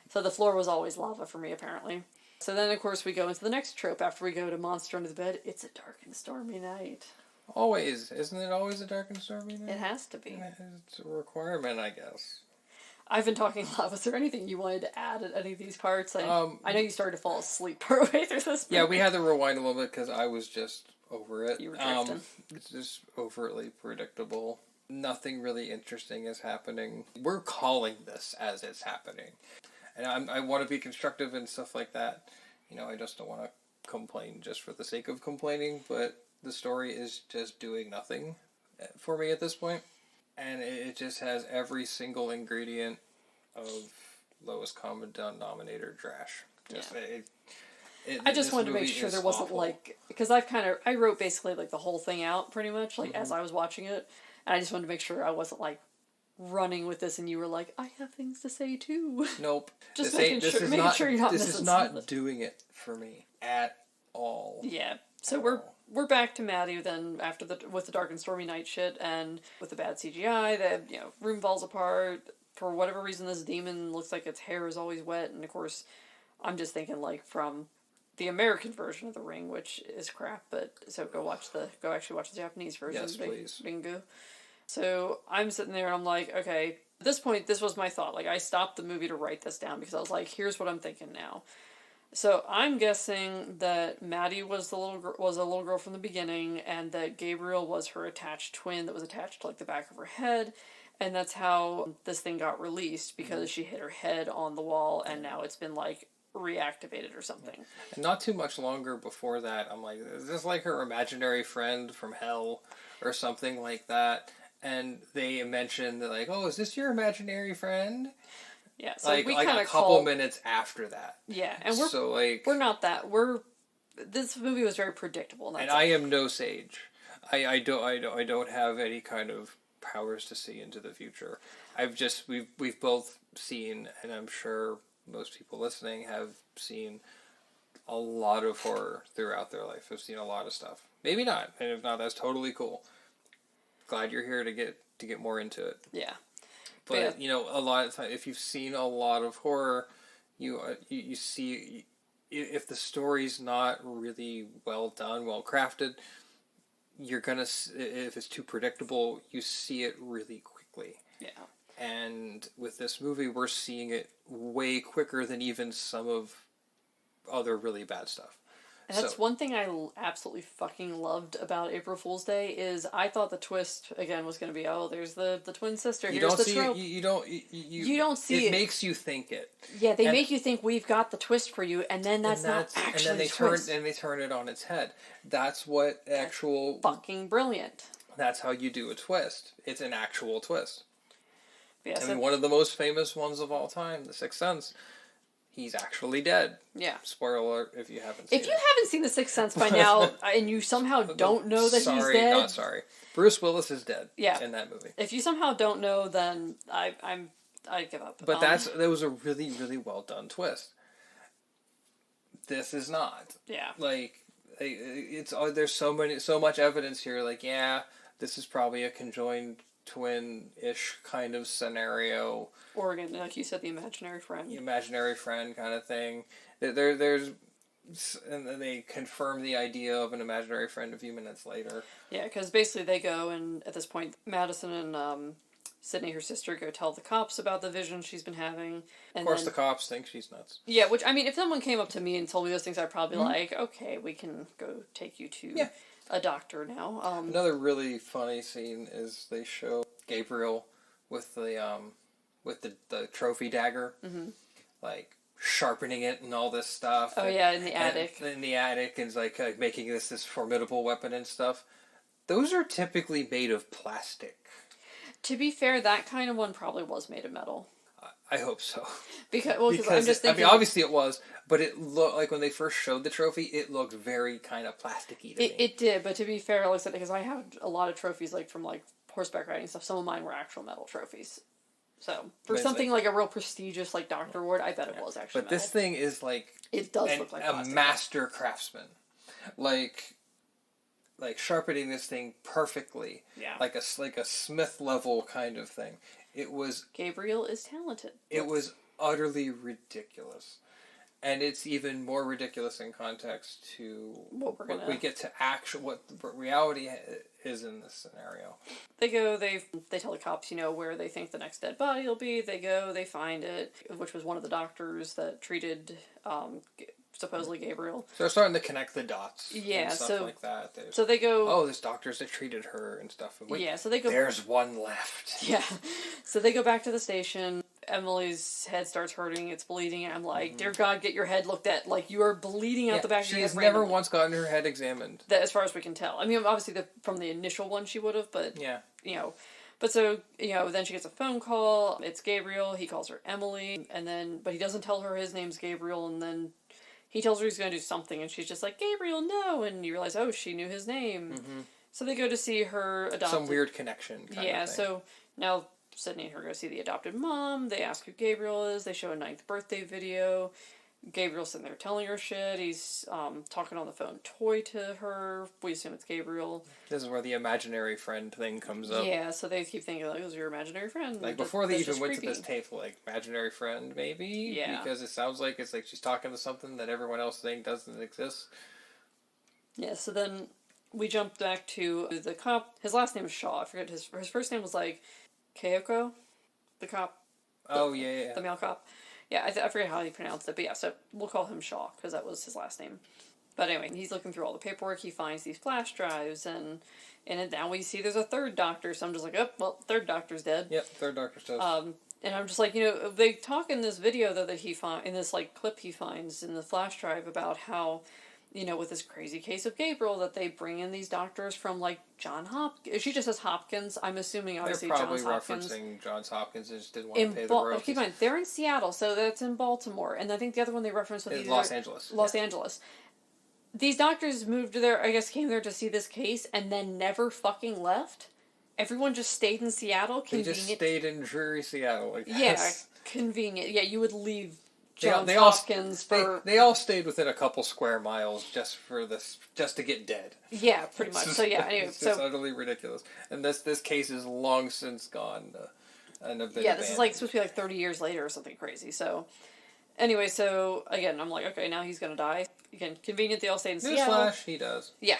So the floor was always lava for me, apparently. So then, of course, we go into the next trope after we go to Monster Under the Bed. It's a dark and stormy night. Always. Isn't it always a dark and stormy night? It has to be. It's a requirement, I guess. I've been talking a lot. Was there anything you wanted to add at any of these parts? I know you started to fall asleep partway through this movie. Yeah, we had to rewind a little bit because I was just over it. You were drifting. It's just overtly predictable. Nothing really interesting is happening. We're calling this as it's happening. And I want to be constructive and stuff like that. You know, I just don't want to complain just for the sake of complaining, but the story is just doing nothing for me at this point. and it just has every single ingredient of lowest common denominator trash. Just I just this wanted to make movie sure is there wasn't awful. like, because I wrote basically like the whole thing out pretty much like as I was watching it, and I just wanted to make sure I wasn't like running with this and you were like, I have things to say too. Nope. Just this making sure you're not This missing is not something. doing it for me at all. Yeah. So At we're back to Maddie then after with the dark and stormy night shit and with the bad CGI, the room falls apart. For whatever reason this demon looks like its hair is always wet, and of course I'm just thinking like from the American version of The Ring, which is crap, but so go actually watch the Japanese version. Yes, please. Bingo. So I'm sitting there and I'm like, okay, at this point this was my thought. Like I stopped the movie to write this down because I was like, here's what I'm thinking now. So I'm guessing that Maddie was a little girl from the beginning, and that Gabriel was her attached twin that was attached to like the back of her head, and that's how this thing got released because she hit her head on the wall, and now it's been like reactivated or something. And not too much longer before that, I'm like, is this like her imaginary friend from hell or something like that? And they mentioned that like, oh, is this your imaginary friend? Yeah, so like we like kind a of couple minutes after that. Yeah, and this movie was very predictable. And I am no sage. I don't have any kind of powers to see into the future. We've both seen, and I'm sure most people listening have seen, a lot of horror throughout their life. Have seen a lot of stuff. Maybe not, and if not, that's totally cool. Glad you're here to get more into it. Yeah. But a lot of times, if you've seen a lot of horror, you see, if the story's not really well done, well crafted, you're gonna, if it's too predictable, you see it really quickly. Yeah. And with this movie, we're seeing it way quicker than even some of other really bad stuff. And that's one thing I absolutely fucking loved about April Fool's Day is I thought the twist again was going to be, oh, there's the twin sister. Here's the trope. You don't see it. It makes you think it. Yeah, they make you think we've got the twist for you, and then that's not actually and then they turn it on its head. That's what actual fucking brilliant. That's how you do a twist. It's an actual twist. Yeah, I mean, one of the most famous ones of all time, The Sixth Sense. He's actually dead. Yeah. Spoiler alert if you haven't seen it. If you haven't seen The Sixth Sense by now, and you somehow don't know that he's dead... Not sorry. Bruce Willis is dead in that movie. If you somehow don't know, then I give up. But that was a really, really well done twist. This is not. Yeah. Like, there's so much evidence here, like, yeah, this is probably a conjoined twin-ish kind of scenario. Or again, like you said, the imaginary friend. The imaginary friend kind of thing. There's, and then they confirm the idea of an imaginary friend a few minutes later. Yeah, because basically they go, and at this point, Madison and Sydney, her sister, go tell the cops about the vision she's been having. And of course, the cops think she's nuts. Yeah, which, I mean, if someone came up to me and told me those things, I'd probably be like, okay, we can go take you to a doctor now. Another really funny scene is they show Gabriel with the trophy dagger, like sharpening it and all this stuff. Oh, yeah, in the attic. In the attic, and like making this formidable weapon and stuff. Those are typically made of plastic. To be fair, that kind of one probably was made of metal. I hope so. Because I'm just thinking... I mean, obviously it was, but it looked like when they first showed the trophy, it looked very kind of plasticky to me. It did, but to be fair, like I said, because I have a lot of trophies like from like horseback riding stuff. Some of mine were actual metal trophies. So for something like a real prestigious like Dr. Ward, I bet it was actually. But this thing is like it does look like a master craftsman, like sharpening this thing perfectly. Yeah, like a Smith level kind of thing. It was. Gabriel is talented. It was utterly ridiculous. And it's even more ridiculous in context to what we get to what reality is in this scenario. They go, they tell the cops, where they think the next dead body will be. They go, they find it, which was one of the doctors that treated supposedly Gabriel. So they're starting to connect the dots. Yeah, and stuff like that. So they go. Oh, there's doctors that treated her and stuff. And wait, so they go. There's one left. Yeah, so they go back to the station. Emily's head starts hurting, it's bleeding, and I'm like, dear God, get your head looked at. Like, you are bleeding out the back of your head. She has never once gotten her head examined. That, as far as we can tell. I mean, obviously, from the initial one she would have, but, But so, then she gets a phone call. It's Gabriel. He calls her Emily. But he doesn't tell her his name's Gabriel. And then he tells her he's going to do something. And she's just like, Gabriel, no. And you realize, oh, she knew his name. Mm-hmm. So they go to see her adopted. Some weird connection kind of thing. So now Sydney and her go see the adopted mom. They ask who Gabriel is. They show a 9th birthday video. Gabriel's sitting there telling her shit. He's talking on the phone toy to her. We assume it's Gabriel. This is where the imaginary friend thing comes up. Yeah, so they keep thinking, like, it was your imaginary friend. Like, before they even went to this tape, like, imaginary friend, maybe? Yeah. Because it sounds like it's like she's talking to something that everyone else thinks doesn't exist. Yeah, so then we jump back to the cop. His last name is Shaw. I forget his first name was, like, Keiko, the cop. Oh, yeah. The male cop. Yeah, I forget how he pronounced it, but yeah, so we'll call him Shaw, because that was his last name. But anyway, he's looking through all the paperwork, he finds these flash drives, and now we see there's a third doctor, so I'm just like, oh, well, third doctor's dead. Yep, third doctor's dead. And I'm just like, they talk in this video, though, that he in this, like, clip he finds in the flash drive about how, with this crazy case of Gabriel, that they bring in these doctors from, like, John Hopkins. She just says Hopkins. I'm assuming, obviously, They're probably Johns Hopkins. referencing Johns Hopkins and just didn't want to pay the royalties. Keep in mind, they're in Seattle, so that's in Baltimore. And I think the other one they referenced was Los Angeles. Los Angeles. These doctors moved there, I guess, came there to see this case and then never fucking left. Everyone just stayed in Seattle. Convenient. They just stayed in dreary Seattle. Like, yeah, convenient. Yeah, you would leave Johns Hopkins for... They all stayed within a couple square miles just to get dead. Yeah, pretty much. So yeah, anyway. It's just utterly ridiculous. And this case is long since gone. This is like supposed to be like 30 years later or something crazy. So anyway, so again, I'm like, okay, now he's gonna die. Again, convenient, they all stay in Seattle. Newsflash, he does. Yeah.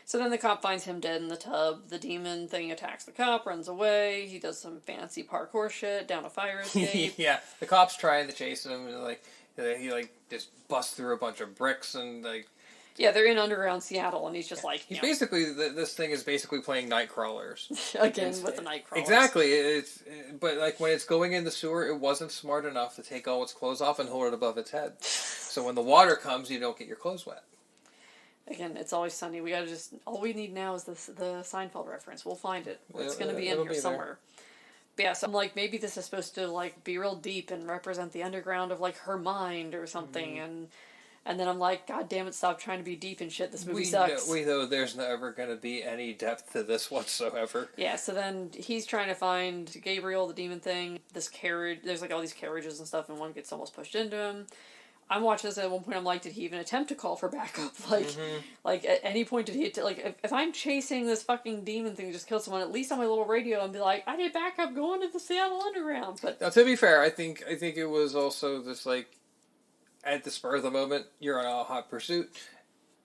So then the cop finds him dead in the tub. The demon thing attacks the cop, runs away. He does some fancy parkour shit down a fire escape. Yeah, the cop's trying to chase him, and he just busts through a bunch of bricks and like. Yeah, they're in underground Seattle, and he's just like. He's basically this thing is basically playing Nightcrawlers again with the Nightcrawlers. Exactly, but like when it's going in the sewer, it wasn't smart enough to take all its clothes off and hold it above its head. So when the water comes, you don't get your clothes wet. Again, it's always sunny. We gotta all we need now is the Seinfeld reference. We'll find it. It's gonna be in here somewhere. But yeah, so I'm like, maybe this is supposed to like be real deep and represent the underground of like her mind or something, and then I'm like, God damn it, stop trying to be deep and shit. This movie sucks. We know there's never gonna be any depth to this whatsoever. Yeah, so then he's trying to find Gabriel, the demon thing. This carriage, there's like all these carriages and stuff, and one gets almost pushed into him. I'm watching this at one point. I'm like, did he even attempt to call for backup? Like at any point did he? If I'm chasing this fucking demon thing that just killed someone, at least on my little radio, I'd be like, I need backup going to the Seattle Underground. But now, to be fair, I think it was also this like, at the spur of the moment, you're on a hot pursuit.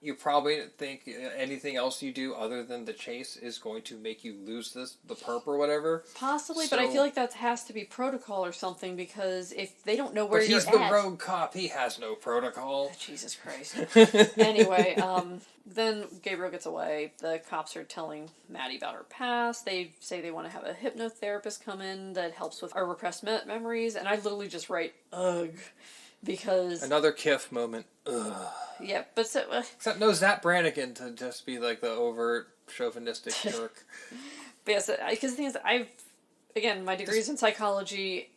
You probably think anything else you do other than the chase is going to make you lose the perp or whatever. Possibly, but I feel like that has to be protocol or something, because if they don't know where you're at... But he's the rogue cop. He has no protocol. Jesus Christ. Anyway, then Gabriel gets away. The cops are telling Maddie about her past. They say they want to have a hypnotherapist come in that helps with our repressed memories, and I literally just write, ugh. Because... Another Kiff moment. Ugh. Yeah, but so... Except no Zap Brannigan to just be like the overt chauvinistic jerk. But yes, because the thing is, again, my degree's in psychology.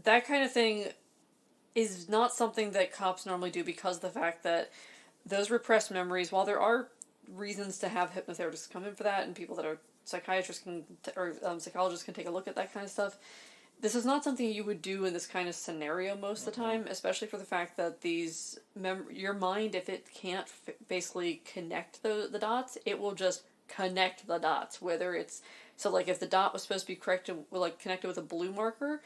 That kind of thing is not something that cops normally do, because of the fact that those repressed memories, while there are reasons to have hypnotherapists come in for that, and people that are psychiatrists or psychologists can take a look at that kind of stuff, this is not something you would do in this kind of scenario most of the time, especially for the fact that your mind, if it can't basically connect the dots, it will just connect the dots. Whether it's, so like if the dot was supposed to be connected with a blue marker,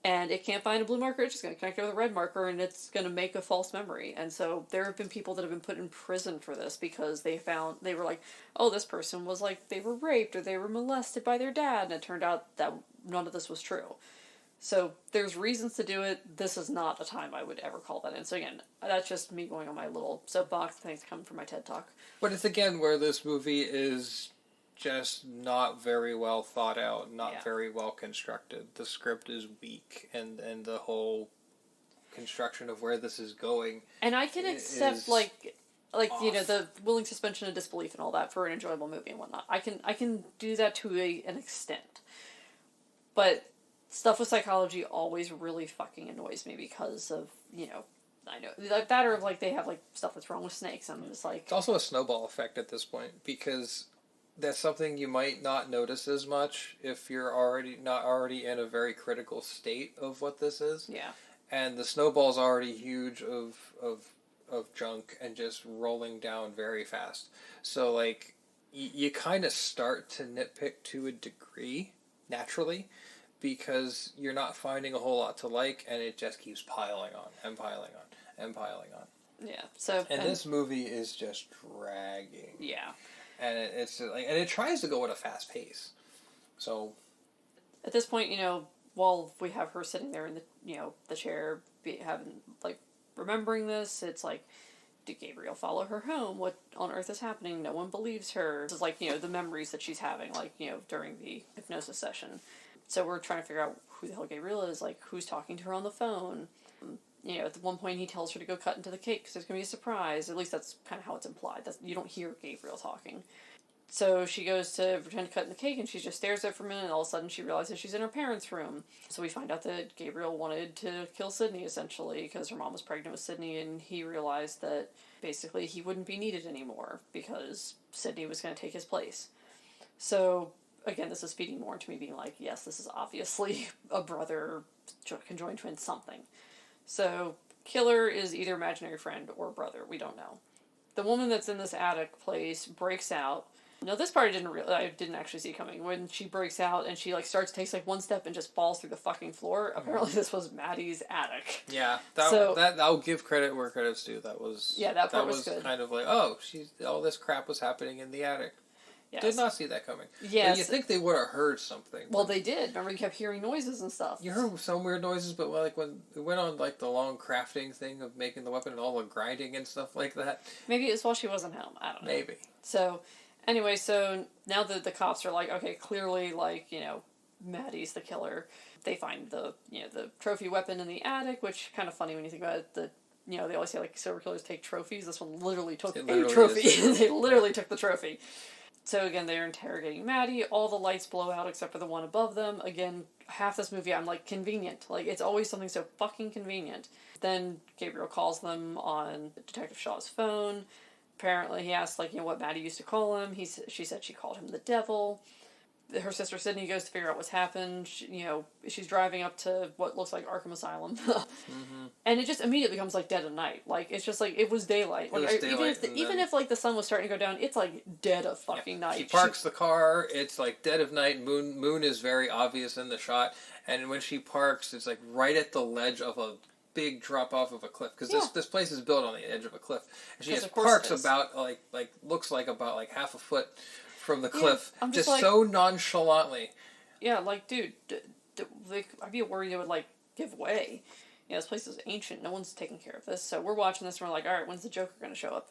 and it can't find a blue marker, it's just going to connect it with a red marker, and it's going to make a false memory. And so there have been people that have been put in prison for this, because they were like, oh, this person was like, they were raped or they were molested by their dad, and it turned out that none of this was true. So there's reasons to do it. This is not a time I would ever call that in. So again, that's just me going on my little soapbox. Thanks coming from my TED Talk. But it's again where this movie is just not very well thought out, not very well constructed. The script is weak, and the whole construction of where this is going. And I can accept like the willing suspension of disbelief and all that for an enjoyable movie and whatnot. I can do that to an extent. But stuff with psychology always really fucking annoys me because of, I know, that or like they have like stuff that's wrong with snakes. I'm just like... It's also a snowball effect at this point, because that's something you might not notice as much if you're not already in a very critical state of what this is. Yeah. And the snowball's already huge of junk and just rolling down very fast. So, like, you kind of start to nitpick to a degree, naturally, because you're not finding a whole lot to like, and it just keeps piling on and piling on and piling on. Yeah. So... And this movie is just dragging. Yeah. And it's like, and it tries to go at a fast pace. So... At this point, while we have her sitting there in the, the chair, remembering this, it's like, did Gabriel follow her home? What on earth is happening? No one believes her. This is like, the memories that she's having, like, during the hypnosis session. So we're trying to figure out who the hell Gabriel is, like, who's talking to her on the phone. At one point he tells her to go cut into the cake because there's going to be a surprise. At least that's kind of how it's implied. You don't hear Gabriel talking. So she goes to pretend to cut in the cake, and she just stares at it for a minute, and all of a sudden she realizes she's in her parents' room. So we find out that Gabriel wanted to kill Sydney, essentially, because her mom was pregnant with Sydney, and he realized that basically he wouldn't be needed anymore, because Sydney was going to take his place. So, again, this is feeding more into me being like, yes, this is obviously a brother, conjoined twin, something. So, killer is either imaginary friend or brother, we don't know. The woman that's in this attic place breaks out. No, this part I didn't actually see coming. When she breaks out and she takes one step and just falls through the fucking floor. Apparently, this was Maddie's attic. Yeah, I'll give credit where credit's due. That part was good. Kind of like, oh, all this crap was happening in the attic. Yes. Did not see that coming. Yes. You think they would have heard something. Well, they did. Remember, you kept hearing noises and stuff. You heard some weird noises, but like when it went on the long crafting thing of making the weapon and all the grinding and stuff like that. Maybe it was while she wasn't home. I don't know. Maybe. So... Anyway, so now that the cops are like, okay, clearly, Maddie's the killer. They find the trophy weapon in the attic, which kind of funny when you think about it. They always say, serial killers take trophies. This one literally took a trophy. They literally took the trophy. So, again, they're interrogating Maddie. All the lights blow out except for the one above them. Again, half this movie, I'm like, convenient. It's always something so fucking convenient. Then Gabriel calls them on Detective Shaw's phone. Apparently, he asked, what Maddie used to call him. She said she called him the devil. Her sister Sydney goes to figure out what's happened. She's driving up to what looks like Arkham Asylum. Mm-hmm. And it just immediately becomes, dead of night. It's just, it was daylight. Even if the sun was starting to go down, it's, dead of fucking night. She parks the car. It's, dead of night. Moon is very obvious in the shot. And when she parks, it's, right at the ledge of a big drop off of a cliff, because this place is built on the edge of a cliff, and she just parks about looks like about half a foot from the cliff, just so nonchalantly. Yeah, dude, I'd be worried it would give way. This place is ancient. No one's taking care of this, so we're watching this and we're like, all right, when's the Joker going to show up?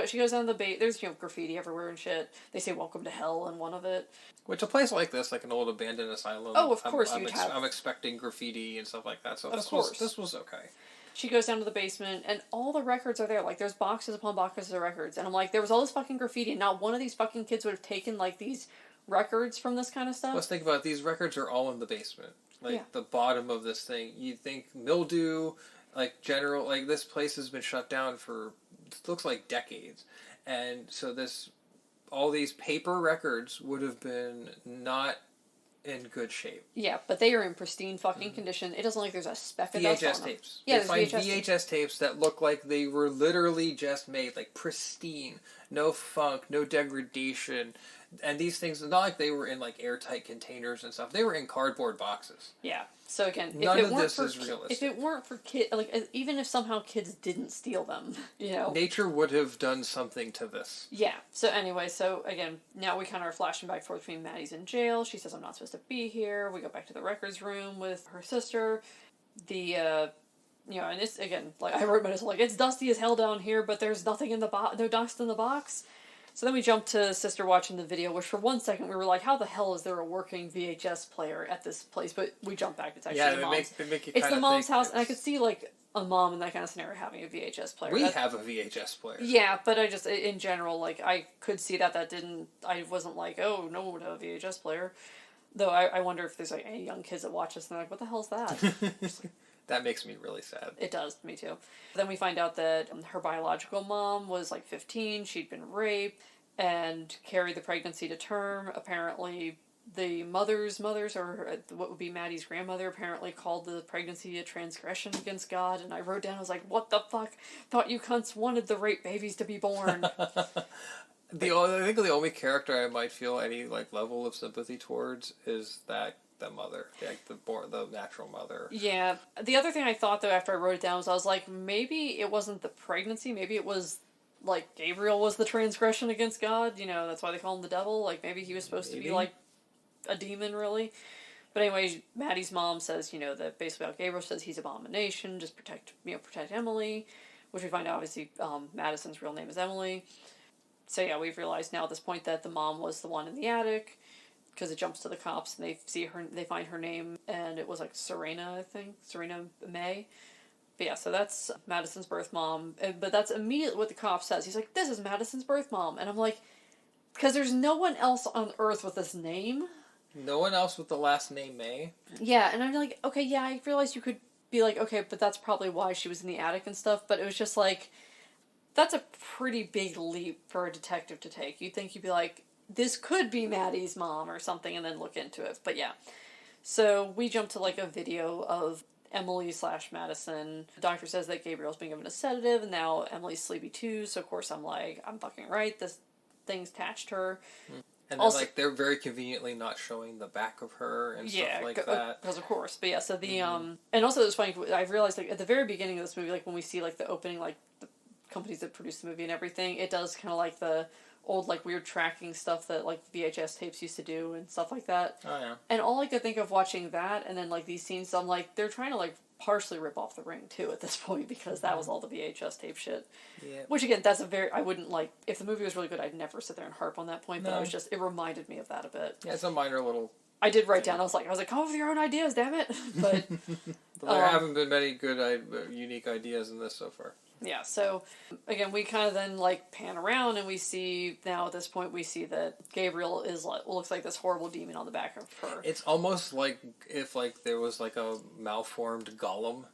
She goes down the bay. There's graffiti everywhere and shit. They say "Welcome to Hell" in one of it. Which a place like this, like an old abandoned asylum. Oh, of course I'm expecting graffiti and stuff like that. So this was okay. She goes down to the basement and all the records are there. There's boxes upon boxes of records, and I'm like, there was all this fucking graffiti, and not one of these fucking kids would have taken these records from this kind of stuff. Let's think about it. These records are all in the basement, the bottom of this thing. You think mildew, this place has been shut down for. It looks like decades, and so all these paper records would have been not in good shape. Yeah, but they are in pristine fucking condition. It doesn't look like there's a speck of dust on them. VHS tapes. Yeah, they find VHS tapes that look like they were literally just made, pristine, no funk, no degradation, and these things, not like they were in airtight containers and stuff. They were in cardboard boxes. Yeah. So again, none of this is realistic. If it weren't for kids, even if somehow kids didn't steal them, nature would have done something to this. Yeah. So anyway, again, now we kind of are flashing back and forth between Maddie's in jail. She says, "I'm not supposed to be here." We go back to the records room with her sister. And it's again, I wrote my notes, it's dusty as hell down here, but there's nothing in the no dust in the box. So then we jump to Sister watching the video, which for 1 second we were like, how the hell is there a working VHS player at this place? But we jump back, it's actually the mom's. It's the mom's house, and I could see, a mom in that kind of scenario having a VHS player. We have a VHS player. Yeah, but I just, in general, I could see that didn't, I wasn't oh, no one would have a VHS player. Though I wonder if there's like any young kids that watch this and they're like, what the hell's that? That makes me really sad. It does, me too. Then we find out that her biological mom was like 15, she'd been raped, and carried the pregnancy to term. Apparently, the mothers, or what would be Maddie's grandmother, apparently called the pregnancy a transgression against God. And I wrote down, I was like, what the fuck? Thought you cunts wanted the rape babies to be born. I think the only character I might feel any like level of sympathy towards is that the mother, like the natural mother. Yeah. The other thing I thought, though, after I wrote it down, was I was like, maybe it wasn't the pregnancy, maybe it was like Gabriel was the transgression against God. You know, that's why they call him the devil. Like, maybe he was supposed to be like a demon, really. But anyway, Maddie's mom says, you know, that basically how Gabriel says he's abomination, just protect Emily, which we find out, obviously, Madison's real name is Emily. So yeah, we've realized now at this point that the mom was the one in the attic, because it jumps to the cops and they find her name, and it was like Serena, I think, Serena May. But yeah, so that's Madison's birth mom, but that's immediately what the cop says. He's like, this is Madison's birth mom, and I'm like, because there's no one else on Earth with this name. No one else with the last name May? Yeah, and I'm like, okay, yeah, I realized you could be like, okay, but that's probably why she was in the attic and stuff, but it was just like, that's a pretty big leap for a detective to take. You'd think you'd be like, this could be Maddie's mom or something, and then look into it. But yeah. So we jump to like a video of Emily/Madison. The doctor says that Gabriel's been given a sedative, and now Emily's sleepy too, so of course I'm like, I'm fucking right, this thing's attached to her. And then, like, they're very conveniently not showing the back of her and stuff like that. Because of course. But yeah, so the, and also it was funny, I realized, like, at the very beginning of this movie, like, when we see, like, the opening, like, the companies that produce the movie and everything, it does kind of like the old, like, weird tracking stuff that, like, VHS tapes used to do and stuff like that. Oh, yeah. And all I could think of watching that and then, like, these scenes, I'm like, they're trying to, like, partially rip off The Ring, too, at this point, because that was all the VHS tape shit. Yeah. Which, again, that's I wouldn't, like, if the movie was really good, I'd never sit there and harp on that point, but it reminded me of that a bit. Yeah, it's a minor little... I did write down, I was like, come up with your own ideas, damn it! But... there haven't been many good, unique ideas in this so far. Yeah, so, again, we kind of then, like, pan around, and we see, now at this point, we see that Gabriel is, like, looks like this horrible demon on the back of her. It's almost like if, like, there was, like, a malformed golem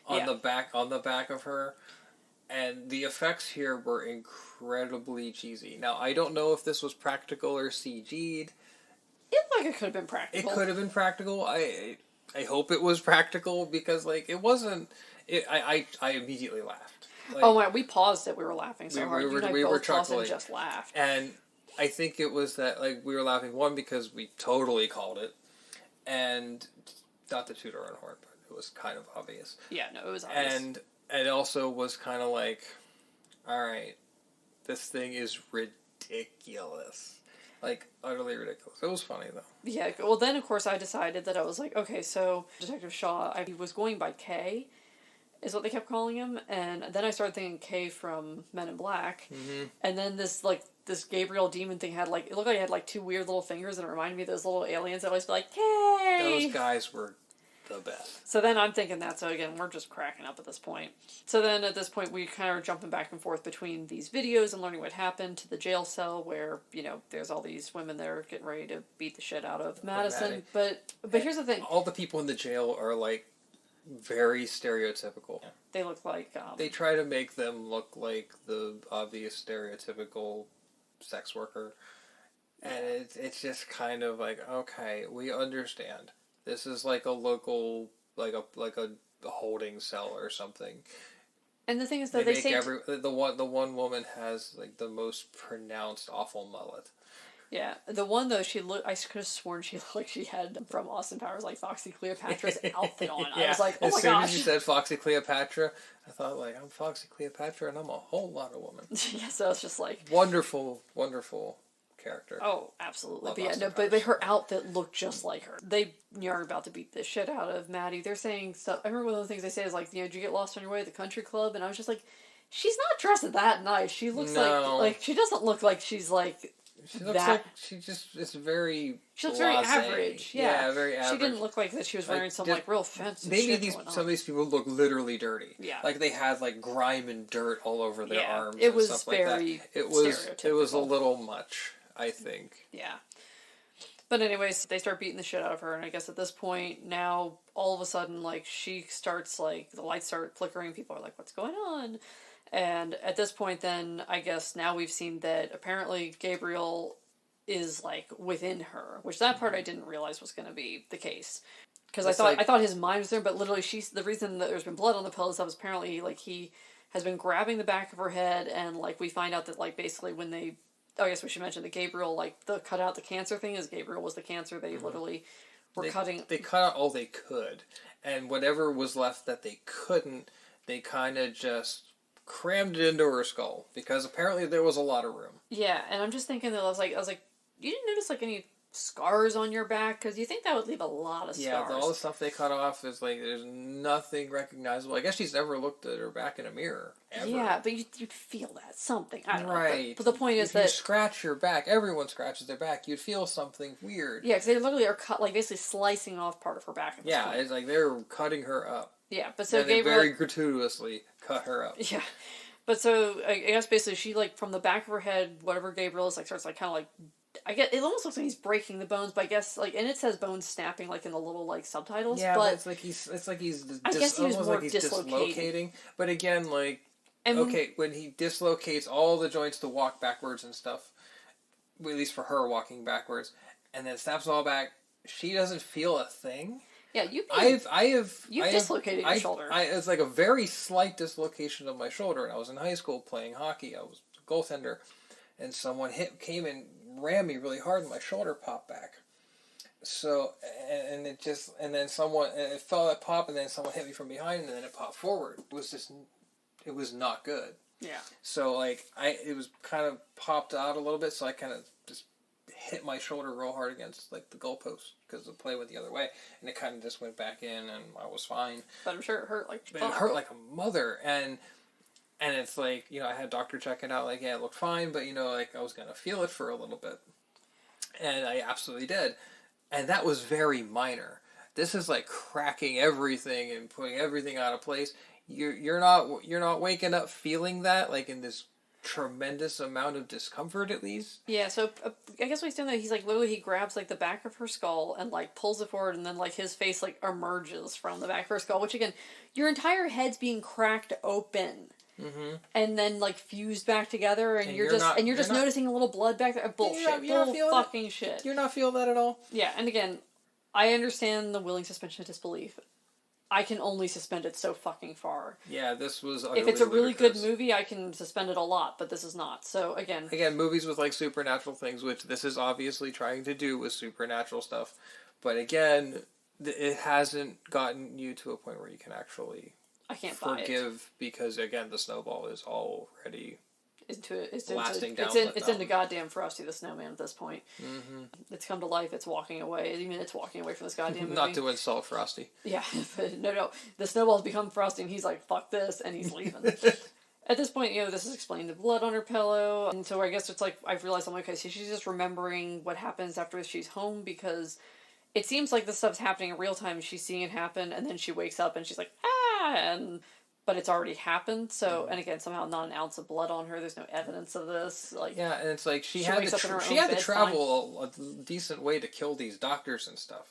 on the back of her, and the effects here were incredibly cheesy. Now, I don't know if this was practical or CG'd. It looked like it could have been practical. It could have been practical. I hope it was practical, because, like, it wasn't... I immediately laughed. Like, oh my! We paused it. We were laughing so hard. We were chuckling and just laughed. And I think it was that, like, we were laughing, one, because we totally called it, and not to toot our own horn, but it was kind of obvious. Yeah, no, it was obvious. And it also was kind of like, all right, this thing is ridiculous. Like, utterly ridiculous. It was funny, though. Yeah, well, then, of course, I decided that I was like, okay, so Detective Shaw, he was going by K, is what they kept calling him, and then I started thinking K from Men in Black, and then this Gabriel demon thing had, like, it looked like it had, like, two weird little fingers, and it reminded me of those little aliens that always be like, K! Those guys were the best. So then I'm thinking that, so again, we're just cracking up at this point. So then at this point, we kind of are jumping back and forth between these videos and learning what happened to the jail cell where, you know, there's all these women that are getting ready to beat the shit out of Madison. But here's the thing. All the people in the jail are, like, very stereotypical. Yeah. They look like... they try to make them look like the obvious stereotypical sex worker. And it's just kind of like, okay, we understand. This is like a local, like a holding cell or something. And the thing is that they say... the one woman has, like, the most pronounced awful mullet. Yeah, the one though, I could have sworn she looked like she had from Austin Powers, like Foxy Cleopatra's outfit on. Yeah. I was like, oh my gosh. As soon as you said Foxy Cleopatra, I thought, like, I'm Foxy Cleopatra and I'm a whole lot of woman. Yeah, so it's just like wonderful, wonderful character. Oh, absolutely. But yeah, but her outfit looked just like her. They are about to beat the shit out of Maddie. They're saying stuff. I remember one of the things they say is like, you know, did you get lost on your way to the country club? And I was just like, she's not dressed that nice. She looks like she doesn't look like she's like. She looks like she just is very. She looks very average. Yeah, very average. She didn't look like that. She was wearing some like real fancy. Maybe some of these people look literally dirty. Yeah, like they had like grime and dirt all over their arms. It was and stuff very. Like that. It was a little much, I think. Yeah. But anyways, they start beating the shit out of her, and I guess at this point, now, all of a sudden, like, she starts, like, the lights start flickering, people are like, what's going on? And at this point, then, I guess now we've seen that apparently Gabriel is, like, within her, which that part I didn't realize was going to be the case. Because I thought his mind was there, but literally the reason that there's been blood on the pillows, that was apparently, like, he has been grabbing the back of her head, and, like, we find out that, like, basically when they... Oh, I guess we should mention that Gabriel, like, the cut out the cancer thing is Gabriel was the cancer. They literally were cutting... They cut out all they could. And whatever was left that they couldn't, they kind of just crammed it into her skull. Because apparently there was a lot of room. Yeah, and I'm just thinking that I was like, you didn't notice, like, any scars on your back? Because you think that would leave a lot of scars. Yeah, all the stuff they cut off is, like, there's nothing recognizable. I guess she's never looked at her back in a mirror, ever. Yeah, but you'd feel that, something. I don't right. know. But the point is if that... you scratch your back, everyone scratches their back, you'd feel something weird. Yeah, because they literally are basically slicing off part of her back at this point. It's like they're cutting her up. Yeah, but so and Gabriel... they very gratuitously cut her up. Yeah. But so, I guess basically she, like, from the back of her head, whatever Gabriel is, like, starts, like, kind of, like... I guess it almost looks like he's breaking the bones, but I guess, like, and it says bones snapping, like, in the little, like, subtitles. Yeah, but it's like he's I guess he was almost more like he's dislocating. But again, like, when he dislocates all the joints to walk backwards and stuff, at least for her walking backwards, and then snaps all back, she doesn't feel a thing. Yeah, you've dislocated your shoulder. It's like a very slight dislocation of my shoulder, and I was in high school playing hockey. I was a goaltender, and someone came and rammed me really hard, and my shoulder popped back. So, and it felt that pop, and then someone hit me from behind, and then it popped forward. It was not good. Yeah. So, like, it was kind of popped out a little bit, so I kind of just hit my shoulder real hard against, like, the goalpost, because the play went the other way, and it kind of just went back in, and I was fine. But I'm sure it hurt like fuck. It hurt like a mother, and it's like, you know, I had a doctor check it out, like, yeah, it looked fine, but, you know, like, I was going to feel it for a little bit. And I absolutely did. And that was very minor. This is like cracking everything and putting everything out of place. You're not waking up feeling that, like, in this tremendous amount of discomfort, at least. Yeah, so I guess what he's doing though, he's like literally he grabs like the back of her skull and like pulls it forward, and then like his face like emerges from the back of her skull, which again, your entire head's being cracked open. Mm-hmm. And then like fused back together, and you're just noticing a little blood back there. Bullshit, fucking shit. You're not feeling that at all. Yeah, and again, I understand the willing suspension of disbelief. I can only suspend it so fucking far. Yeah, this was if it's a really good movie, I can suspend it a lot, but this is not. So again, movies with like supernatural things, which this is obviously trying to do with supernatural stuff, but again, it hasn't gotten you to a point where you can actually. I can't forgive because again the snowball is already blasting down. It's into goddamn Frosty the Snowman at this point. Mm-hmm. It's come to life. It's walking away. I mean, it's walking away from this goddamn movie. Not to insult Frosty. Yeah, no. The snowball's become Frosty, and he's like, "Fuck this," and he's leaving. At this point, you know, this is explaining the blood on her pillow, and so I guess it's like I've realized I'm like, okay, so she's just remembering what happens after she's home, because it seems like this stuff's happening in real time. She's seeing it happen, and then she wakes up and she's like, but it's already happened. So, and again, somehow not an ounce of blood on her. There's no evidence of this. Like, yeah, and it's like she had to travel a decent way to kill these doctors and stuff.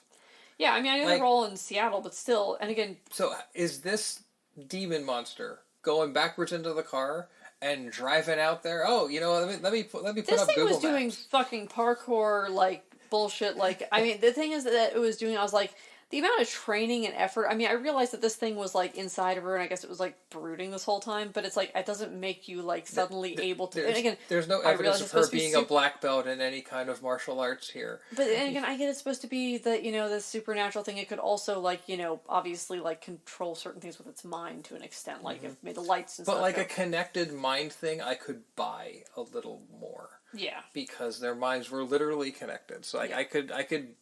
Yeah, I mean, I know they're all in Seattle, but still, and again. So, is this demon monster going backwards into the car and driving out there? Oh, you know, let me put up Google Maps. This thing was doing fucking parkour, like, bullshit. Like, I mean, the thing is that it was doing, I was like, the amount of training and effort, I mean, I realized that this thing was, like, inside of her, and I guess it was, like, brooding this whole time, but it's, like, it doesn't make you, like, suddenly able to... And again, there's no evidence of her being a black belt in any kind of martial arts here. But, and again, I get it's supposed to be that, you know, this supernatural thing. It could also, like, you know, obviously, like, control certain things with its mind to an extent, like, if made the lights and stuff. But, like, a connected mind thing, I could buy a little more. Yeah. Because their minds were literally connected. So I could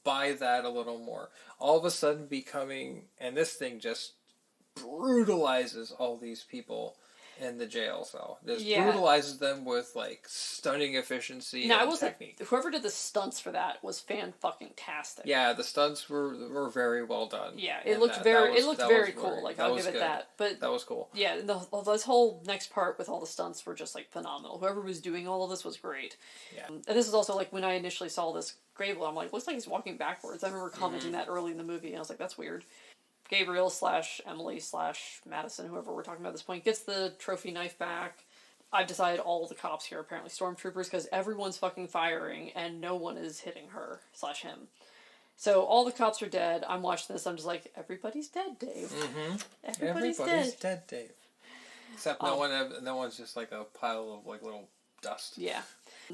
buy that a little more. All of a sudden becoming, and this thing just brutalizes all these people in the jail cell. Just Yeah. brutalizes them with like stunning efficiency Now, I and will say, technique. whoever did the stunts for that was fan-fucking-tastic. Yeah, the stunts were very well done. Yeah, it And looked that very, was- it looked that very was cool. very- Like, that I'll was give it good. that. But That was cool. yeah, this whole next part with all the stunts were just like phenomenal. Whoever was doing all of this was great. Yeah. And this is also like when I initially saw this Gabriel, I'm like, looks like he's walking backwards. I remember commenting that early in the movie, and I was like, that's weird. Gabriel / Emily / Madison, whoever we're talking about at this point, gets the trophy knife back. I've decided all the cops here are apparently stormtroopers because everyone's fucking firing and no one is hitting her / him. So all the cops are dead. I'm watching this. I'm just like, everybody's dead, Dave. Mm-hmm. Everybody's dead, Dave. Except no one's just like a pile of like little dust. Yeah.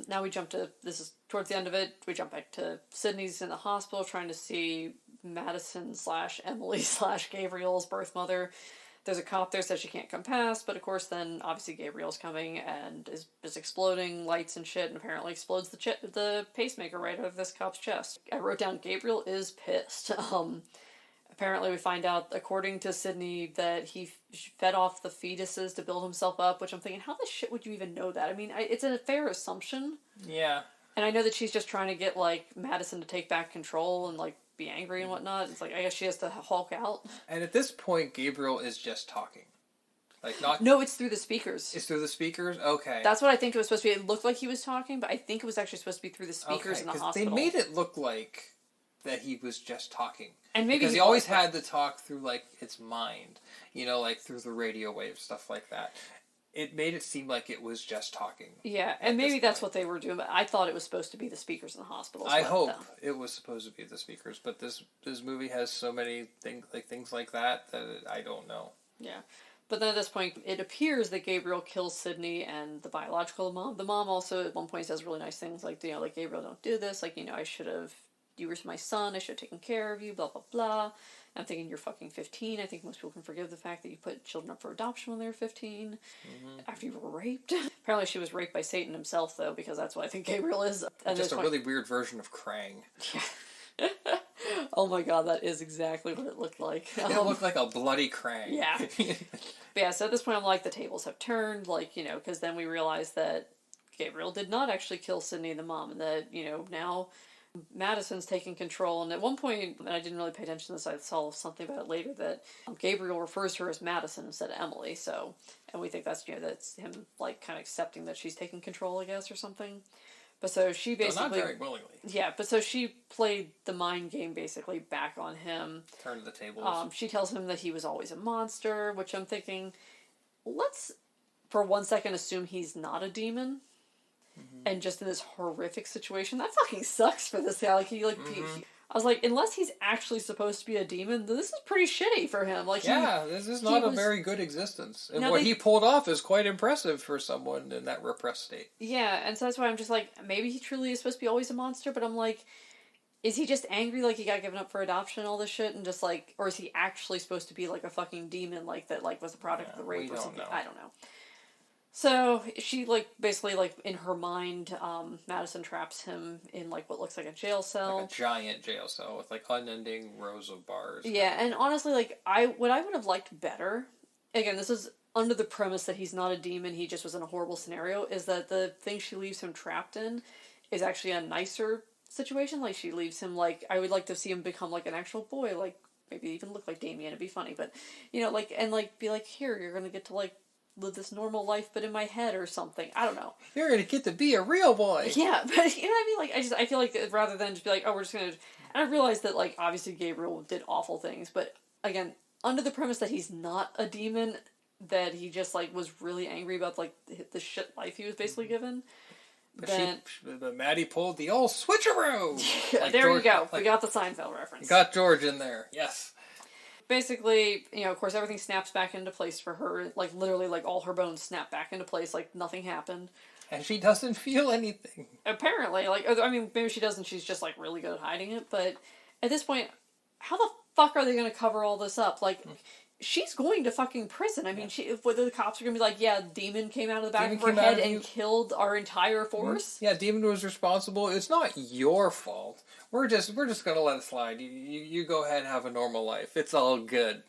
Now we jump to, this is towards the end of it, we jump back to Sydney's in the hospital trying to see Madison / Emily / Gabriel's birth mother. There's a cop there says she can't come past, but of course then obviously Gabriel's coming and is exploding lights and shit and apparently explodes the pacemaker right out of this cop's chest. I wrote down Gabriel is pissed. Apparently we find out, according to Sydney, that he fed off the fetuses to build himself up, which I'm thinking, how the shit would you even know that? I mean, it's a fair assumption. Yeah. And I know that she's just trying to get, like, Madison to take back control and, like, be angry and whatnot. It's like, I guess she has to Hulk out. And at this point, Gabriel is just talking. Like, not... No, it's through the speakers. It's through the speakers? Okay. That's what I think it was supposed to be. It looked like he was talking, but I think it was actually supposed to be through the speakers in the hospital. They made it look like that he was just talking. And maybe because he always had the talk through, like, its mind. You know, like, through the radio waves, stuff like that. It made it seem like it was just talking. Yeah, and maybe that's what they were doing, but I thought it was supposed to be the speakers in the hospital. I hope it was supposed to be the speakers, but this movie has so many things like that I don't know. Yeah. But then at this point, it appears that Gabriel kills Sydney and the biological mom. The mom also at one point says really nice things like, like, Gabriel, don't do this. Like, you were my son, I should have taken care of you, blah, blah, blah. I'm thinking, you're fucking 15. I think most people can forgive the fact that you put children up for adoption when they were 15. After you were raped. Apparently she was raped by Satan himself, though, because that's what I think Gabriel is. Just a really weird version of Krang. Yeah. Oh my god, that is exactly what it looked like. It looked like a bloody Krang. Yeah. But yeah, so at this point I'm like, the tables have turned, like, because then we realize that Gabriel did not actually kill Sydney the mom, and that, now Madison's taking control. And at one point, and I didn't really pay attention to this, I saw something about it later, that Gabriel refers to her as Madison instead of Emily, so, and we think that's, that's him, like, kind of accepting that she's taking control, I guess, or something. But so she basically... not very willingly. Yeah, but so she played the mind game, basically, back on him. Turned the tables. She tells him that he was always a monster, which I'm thinking, let's, for 1 second, assume he's not a demon. And just in this horrific situation, that fucking sucks for this guy. Like, I was like, unless he's actually supposed to be a demon, this is pretty shitty for him. Like, this is not a very good existence. And Now what he pulled off is quite impressive for someone in that repressed state. Yeah, and so that's why I'm just like, maybe he truly is supposed to be always a monster, but I'm like, is he just angry like he got given up for adoption and all this shit, and just like, or is he actually supposed to be like a fucking demon, like that, like was a product of the rape or something? I don't know. So she, like, basically, like, in her mind, Madison traps him in, like, what looks like a jail cell. Like a giant jail cell with, like, unending rows of bars. Yeah, and honestly, like, what I would have liked better, again, this is under the premise that he's not a demon, he just was in a horrible scenario, is that the thing she leaves him trapped in is actually a nicer situation. Like, she leaves him, like, I would like to see him become, like, an actual boy, like, maybe even look like Damien, it'd be funny, but, like, and, like, be like, here, you're gonna get to, like, live this normal life, but in my head or something. I don't know. You're gonna get to be a real boy. Yeah, but you know what I mean? Like, I feel like rather than just be like, oh, we're just gonna... And I realized that, like, obviously Gabriel did awful things, but again, under the premise that he's not a demon, that he just, like, was really angry about, like, the shit life he was basically given. But Maddie pulled the old switcheroo! Like there George, you go. We got the Seinfeld reference. You got George in there. Yes. Basically, of course, everything snaps back into place for her. Like, literally, like, all her bones snap back into place, like, nothing happened. And she doesn't feel anything. Apparently. Like, I mean, maybe she doesn't, she's just, like, really good at hiding it, but at this point, how the fuck are they gonna cover all this up? Like, she's going to fucking prison. I mean, whether the cops are gonna be like, yeah, Demon came out of the back of her head and killed our entire force? Yeah, Demon was responsible. It's not your fault. We're just gonna let it slide. You go ahead and have a normal life. It's all good.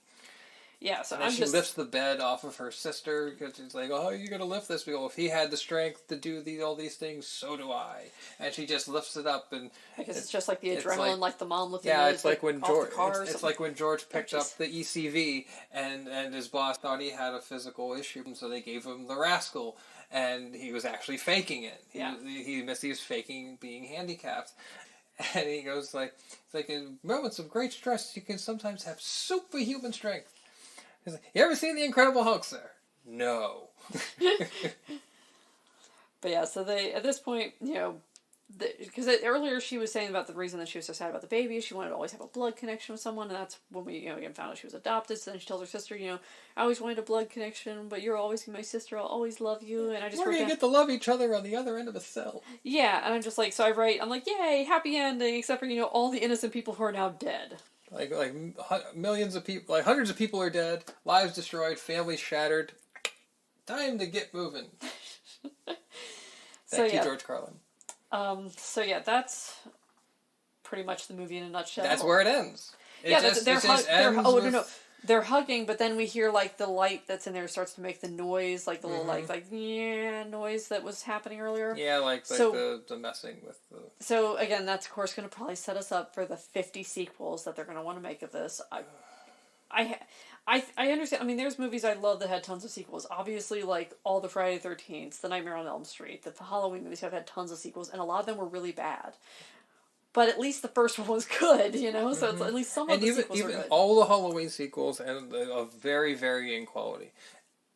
Yeah, so And then I'm she just... lifts the bed off of her sister because she's like, "Oh, you're gonna lift this?" Well, if he had the strength to do all these things, so do I. And she just lifts it up, and I guess it's just like the it's adrenaline, like the mom lifting yeah, the, it's like when off George. the car. It's like when George picked Oh, up the ECV, and his boss thought he had a physical issue, and so they gave him the rascal, and he was actually faking it. He was faking being handicapped. And he goes it's like in moments of great stress, you can sometimes have superhuman strength. He's like, you ever seen The Incredible Hulk, sir? No. But yeah, so they, at this point, you know, because earlier she was saying about the reason that she was so sad about the baby, she wanted to always have a blood connection with someone, and that's when we, you know, again found out she was adopted. So then she tells her sister, you know, I always wanted a blood connection, but you're always my sister, I'll always love you. And I just We're gonna get to love each other on the other end of a cell. Yeah, and I'm just like, so I write, I'm like, yay, happy ending, except for, you know, all the innocent people who are now dead. Like millions of people, like hundreds of people are dead, lives destroyed, families shattered. Time to get moving. Thank you, George Carlin. So yeah, that's pretty much the movie in a nutshell. That's where it ends. They're hugging, but then we hear like the light that's in there starts to make the noise, like the little noise that was happening earlier. Yeah, the messing with the. So again, that's of course going to probably set us up for the 50 sequels that they're going to want to make of this. I understand. I mean, there's movies I love that had tons of sequels. Obviously, like all the Friday the 13th, the Nightmare on Elm Street, the Halloween movies have had tons of sequels, and a lot of them were really bad. But at least the first one was good, you know. So it's, at least some of the sequels were good. All the Halloween sequels and of very varying quality,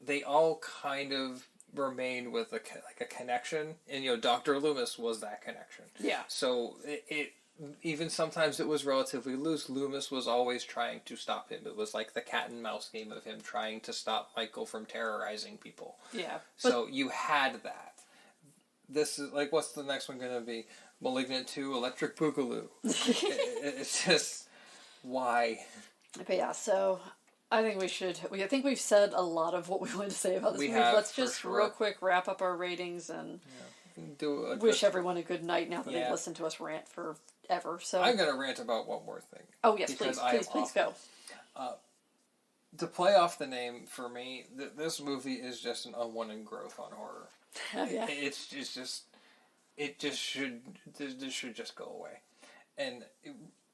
they all kind of remain with a connection, and you know, Dr. Loomis was that connection. Yeah. So it even sometimes it was relatively loose. Loomis was always trying to stop him. It was like the cat and mouse game of him trying to stop Michael from terrorizing people. Yeah. So you had that. This is like, what's the next one going to be? Malignant 2, Electric Boogaloo. It's just, why? But yeah, so I think I think we've said a lot of what we wanted to say about this movie. Let's just real quick wrap up our ratings and wish everyone a good night now that they've listened to us rant forever. So I'm going to rant about one more thing. Oh yes, please go. To play off the name, for me, this movie is just an unwanted growth on horror. Yeah. This should just go away. And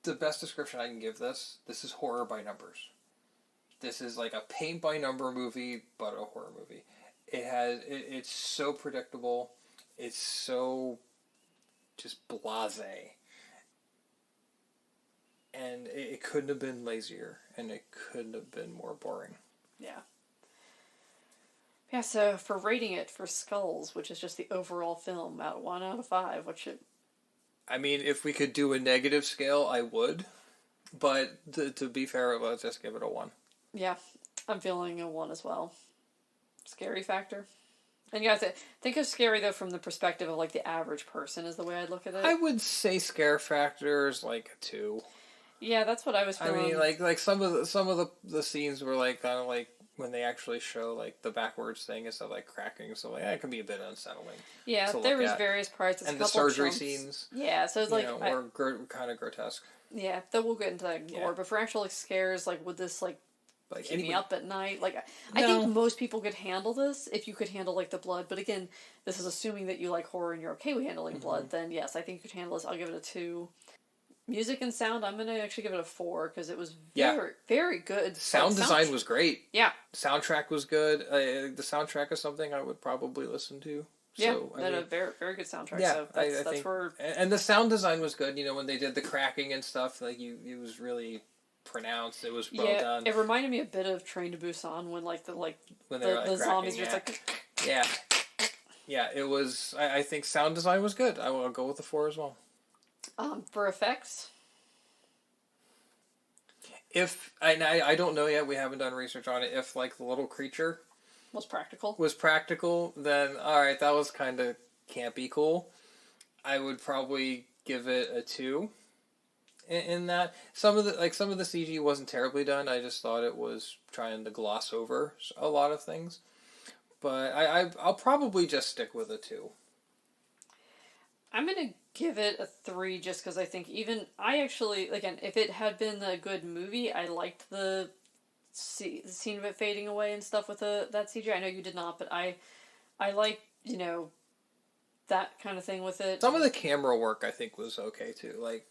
the best description I can give this is horror by numbers. This is like a paint by number movie, but a horror movie. It's so predictable. It's so just blasé. And it couldn't have been lazier, and it couldn't have been more boring. Yeah. Yeah, so for rating it for Skulls, which is just the overall film, 1 out of 5, what should... I mean, if we could do a negative scale, I would. But to be fair, let's just give it a 1. Yeah, I'm feeling a 1 as well. Scary factor. And you guys think of scary, though, from the perspective of, like, the average person is the way I'd look at it. I would say scare factor is like a 2. Yeah, that's what I was feeling. I mean, like some of the scenes were like kind of like when they actually show like the backwards thing instead of like cracking, so like it can be a bit unsettling. Yeah, there was various parts, and the surgery scenes. Yeah, so it's like were kind of grotesque. Yeah, then we'll get into that more. But for actual like scares, like would this like keep me up at night? Like I think most people could handle this if you could handle like the blood. But again, this is assuming that you like horror and you're okay with handling blood. Then yes, I think you could handle this. I'll give it a 2. Music and sound, I'm going to actually give it a 4 because it was very, very good. Sound design was great. Yeah. Soundtrack was good. The soundtrack is something I would probably listen to. Yeah, so, a very, very good soundtrack. Yeah, so that's think, where... And the sound design was good. You know, when they did the cracking and stuff, like it was really pronounced. It was well done. It reminded me a bit of Train to Busan when the zombies just like... Yeah. Yeah, it was... I think sound design was good. I'll go with the 4 as well. For effects? If I don't know yet, we haven't done research on it. If like the little creature was practical, then all right, that was kind of campy cool. I would probably give it a 2. In that some of the CG wasn't terribly done. I just thought it was trying to gloss over a lot of things. But I'll probably just stick with a 2. I'm going to give it a 3 just because I think if it had been a good movie, I liked the see the scene of it fading away and stuff with that CGI. I know you did not, but I like, that kind of thing with it. Some of the camera work I think was okay too. Like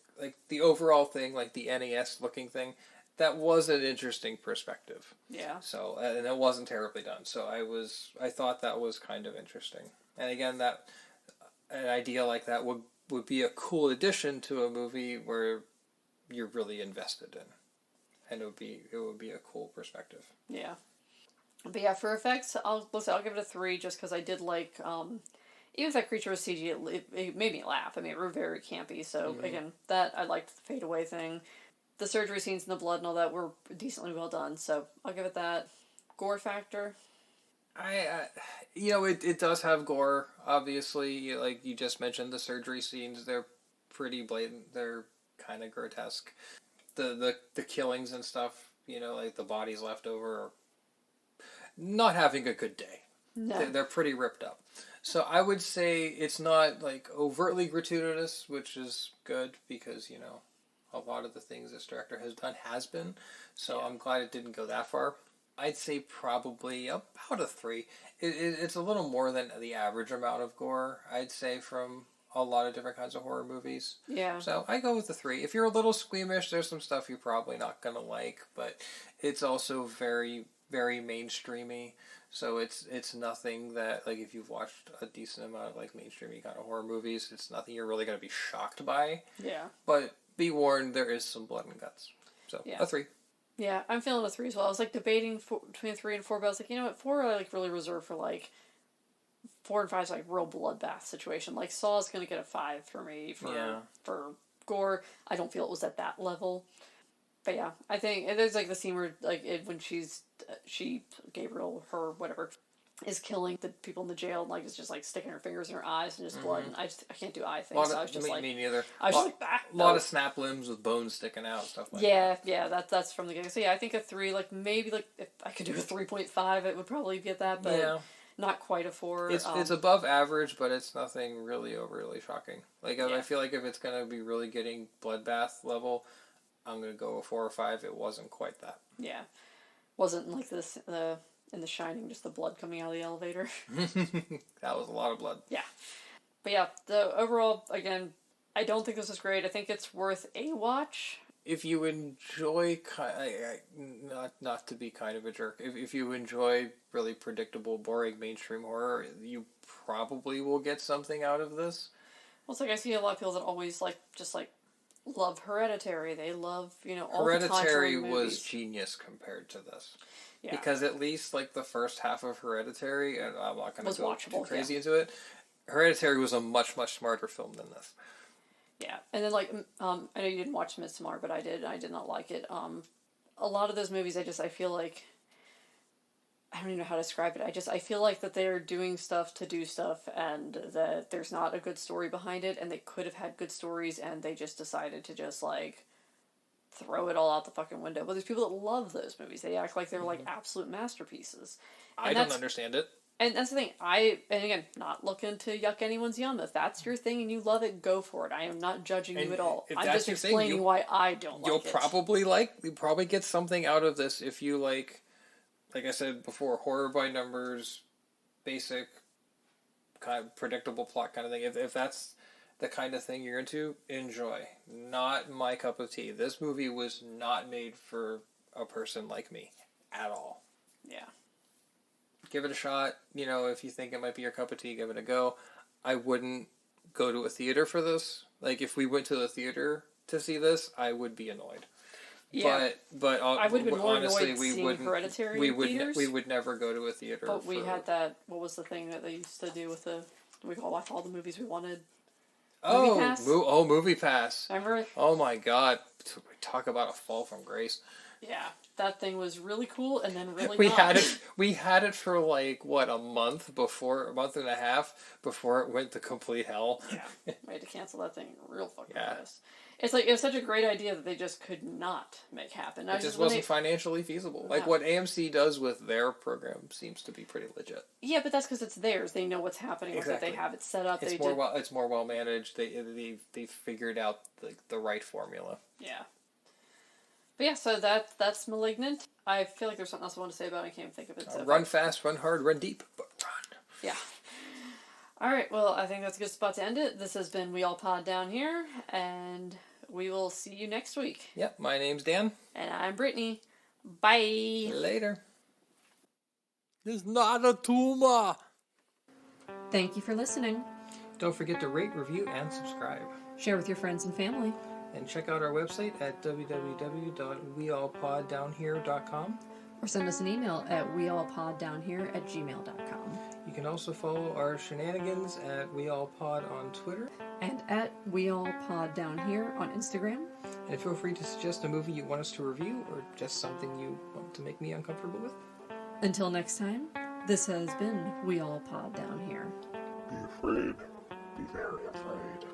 the overall thing, like the NES looking thing, that was an interesting perspective. Yeah. So, and it wasn't terribly done. So I thought that was kind of interesting. And again, that an idea like that would be a cool addition to a movie where you're really invested in, and it would be a cool perspective. Yeah. But yeah, for effects, I'll give it a 3 just because I did like, even if that creature was CG, it made me laugh. I mean, it were very campy, so again, that, I liked the fade away thing. The surgery scenes and the blood and all that were decently well done, so I'll give it that. Gore factor? It does have gore, obviously. Like you just mentioned, the surgery scenes, they're pretty blatant. They're kind of grotesque. The killings and stuff, like the bodies left over, are not having a good day. No. They're pretty ripped up. So I would say it's not like overtly gratuitous, which is good because, a lot of the things this director has done has been. So yeah. I'm glad it didn't go that far. I'd say probably about a 3. It's a little more than the average amount of gore, I'd say, from a lot of different kinds of horror movies. Yeah. So I go with the 3. If you're a little squeamish, there's some stuff you're probably not going to like, but it's also very, very mainstreamy. So it's nothing that, like, if you've watched a decent amount of, like, mainstreamy kind of horror movies, it's nothing you're really going to be shocked by. Yeah. But be warned, there is some blood and guts. So, yeah. A 3. Yeah, I'm feeling a 3 as well. I was, like, debating between 3 and 4, but I was like, you know what, 4 I, like, really reserve for, like, 4 and 5 is, like, real bloodbath situation. Like, Saw is going to get a 5 for me for gore. I don't feel it was at that level. But yeah, I think there's like the scene where like when Gabriel, her, whatever, is killing the people in the jail and like is just like sticking her fingers in her eyes and just blood. And I can't do eye things. So I was just me neither. I was just like, a lot of snap limbs with bones sticking out, stuff like that. Yeah, that's from the game. So yeah, I think a 3. Like maybe like if I could do a 3.5, it would probably get that, but not quite a 4. It's above average, but it's nothing really overly shocking. Like I feel like if it's gonna be really getting bloodbath level, I'm going to go a 4 or 5. It wasn't quite that. Yeah. Wasn't like this in The Shining, just the blood coming out of the elevator. That was a lot of blood. Yeah. But yeah, the overall, again, I don't think this is great. I think it's worth a watch. If you enjoy, not to be kind of a jerk, if you enjoy really predictable, boring mainstream horror, you probably will get something out of this. Well, it's like I see a lot of people that always love Hereditary. They love, all Hereditary the Conjuring was genius compared to this. Yeah. Because at least, like, the first half of Hereditary, and I'm not going to go too crazy into it, Hereditary was a much, much smarter film than this. Yeah. And then, like, I know you didn't watch Midsommar, but I did. I did not like it. A lot of those movies, I feel like, I don't even know how to describe it. I feel like that they're doing stuff to do stuff and that there's not a good story behind it and they could have had good stories and they just decided to just, like, throw it all out the fucking window. But there's people that love those movies. They act like they're, like, absolute masterpieces. And I don't understand it. And that's the thing. And again, not looking to yuck anyone's yum. If that's your thing and you love it, go for it. I am not judging you at all. I'm just explaining why I don't like it. You'll probably get something out of this if you, like I said before, horror by numbers, basic, kind of predictable plot kind of thing. If that's the kind of thing you're into, enjoy. Not my cup of tea. This movie was not made for a person like me at all. Yeah. Give it a shot. If you think it might be your cup of tea, give it a go. I wouldn't go to a theater for this. Like, if we went to the theater to see this, I would be annoyed. Yeah, but I would have been more honestly, annoyed seeing Hereditary we in theaters. We would never go to a theater. But we had that. What was the thing that they used to do with we all watch all the movies we wanted. Movie Pass? Movie Pass. Remember? Oh my God! Talk about a fall from grace. Yeah, that thing was really cool, and then really We had it for like a month and a half before it went to complete hell. Yeah, we had to cancel that thing real fucking fast. It's like, it was such a great idea that they just could not make happen. It just wasn't financially feasible. No. Like, what AMC does with their program seems to be pretty legit. Yeah, but that's because it's theirs. They know what's happening with it. They have it set up. It's more well managed. They figured out the right formula. Yeah. But yeah, so that's Malignant. I feel like there's something else I want to say about it. I can't think of it. So Run fast, run hard, run deep, but run. Yeah. All right, well, I think that's a good spot to end it. This has been We All Pod Down Here, and we will see you next week. Yep, my name's Dan. And I'm Brittany. Bye. Later. It's not a tumor. Thank you for listening. Don't forget to rate, review, and subscribe. Share with your friends and family. And check out our website at www.weallpoddownhere.com. Or send us an email at weallpoddownhere@gmail.com. You can also follow our shenanigans at weallpod on Twitter. And at weallpoddownhere on Instagram. And feel free to suggest a movie you want us to review or just something you want to make me uncomfortable with. Until next time, this has been We All Pod Down Here. Be afraid. Be very afraid.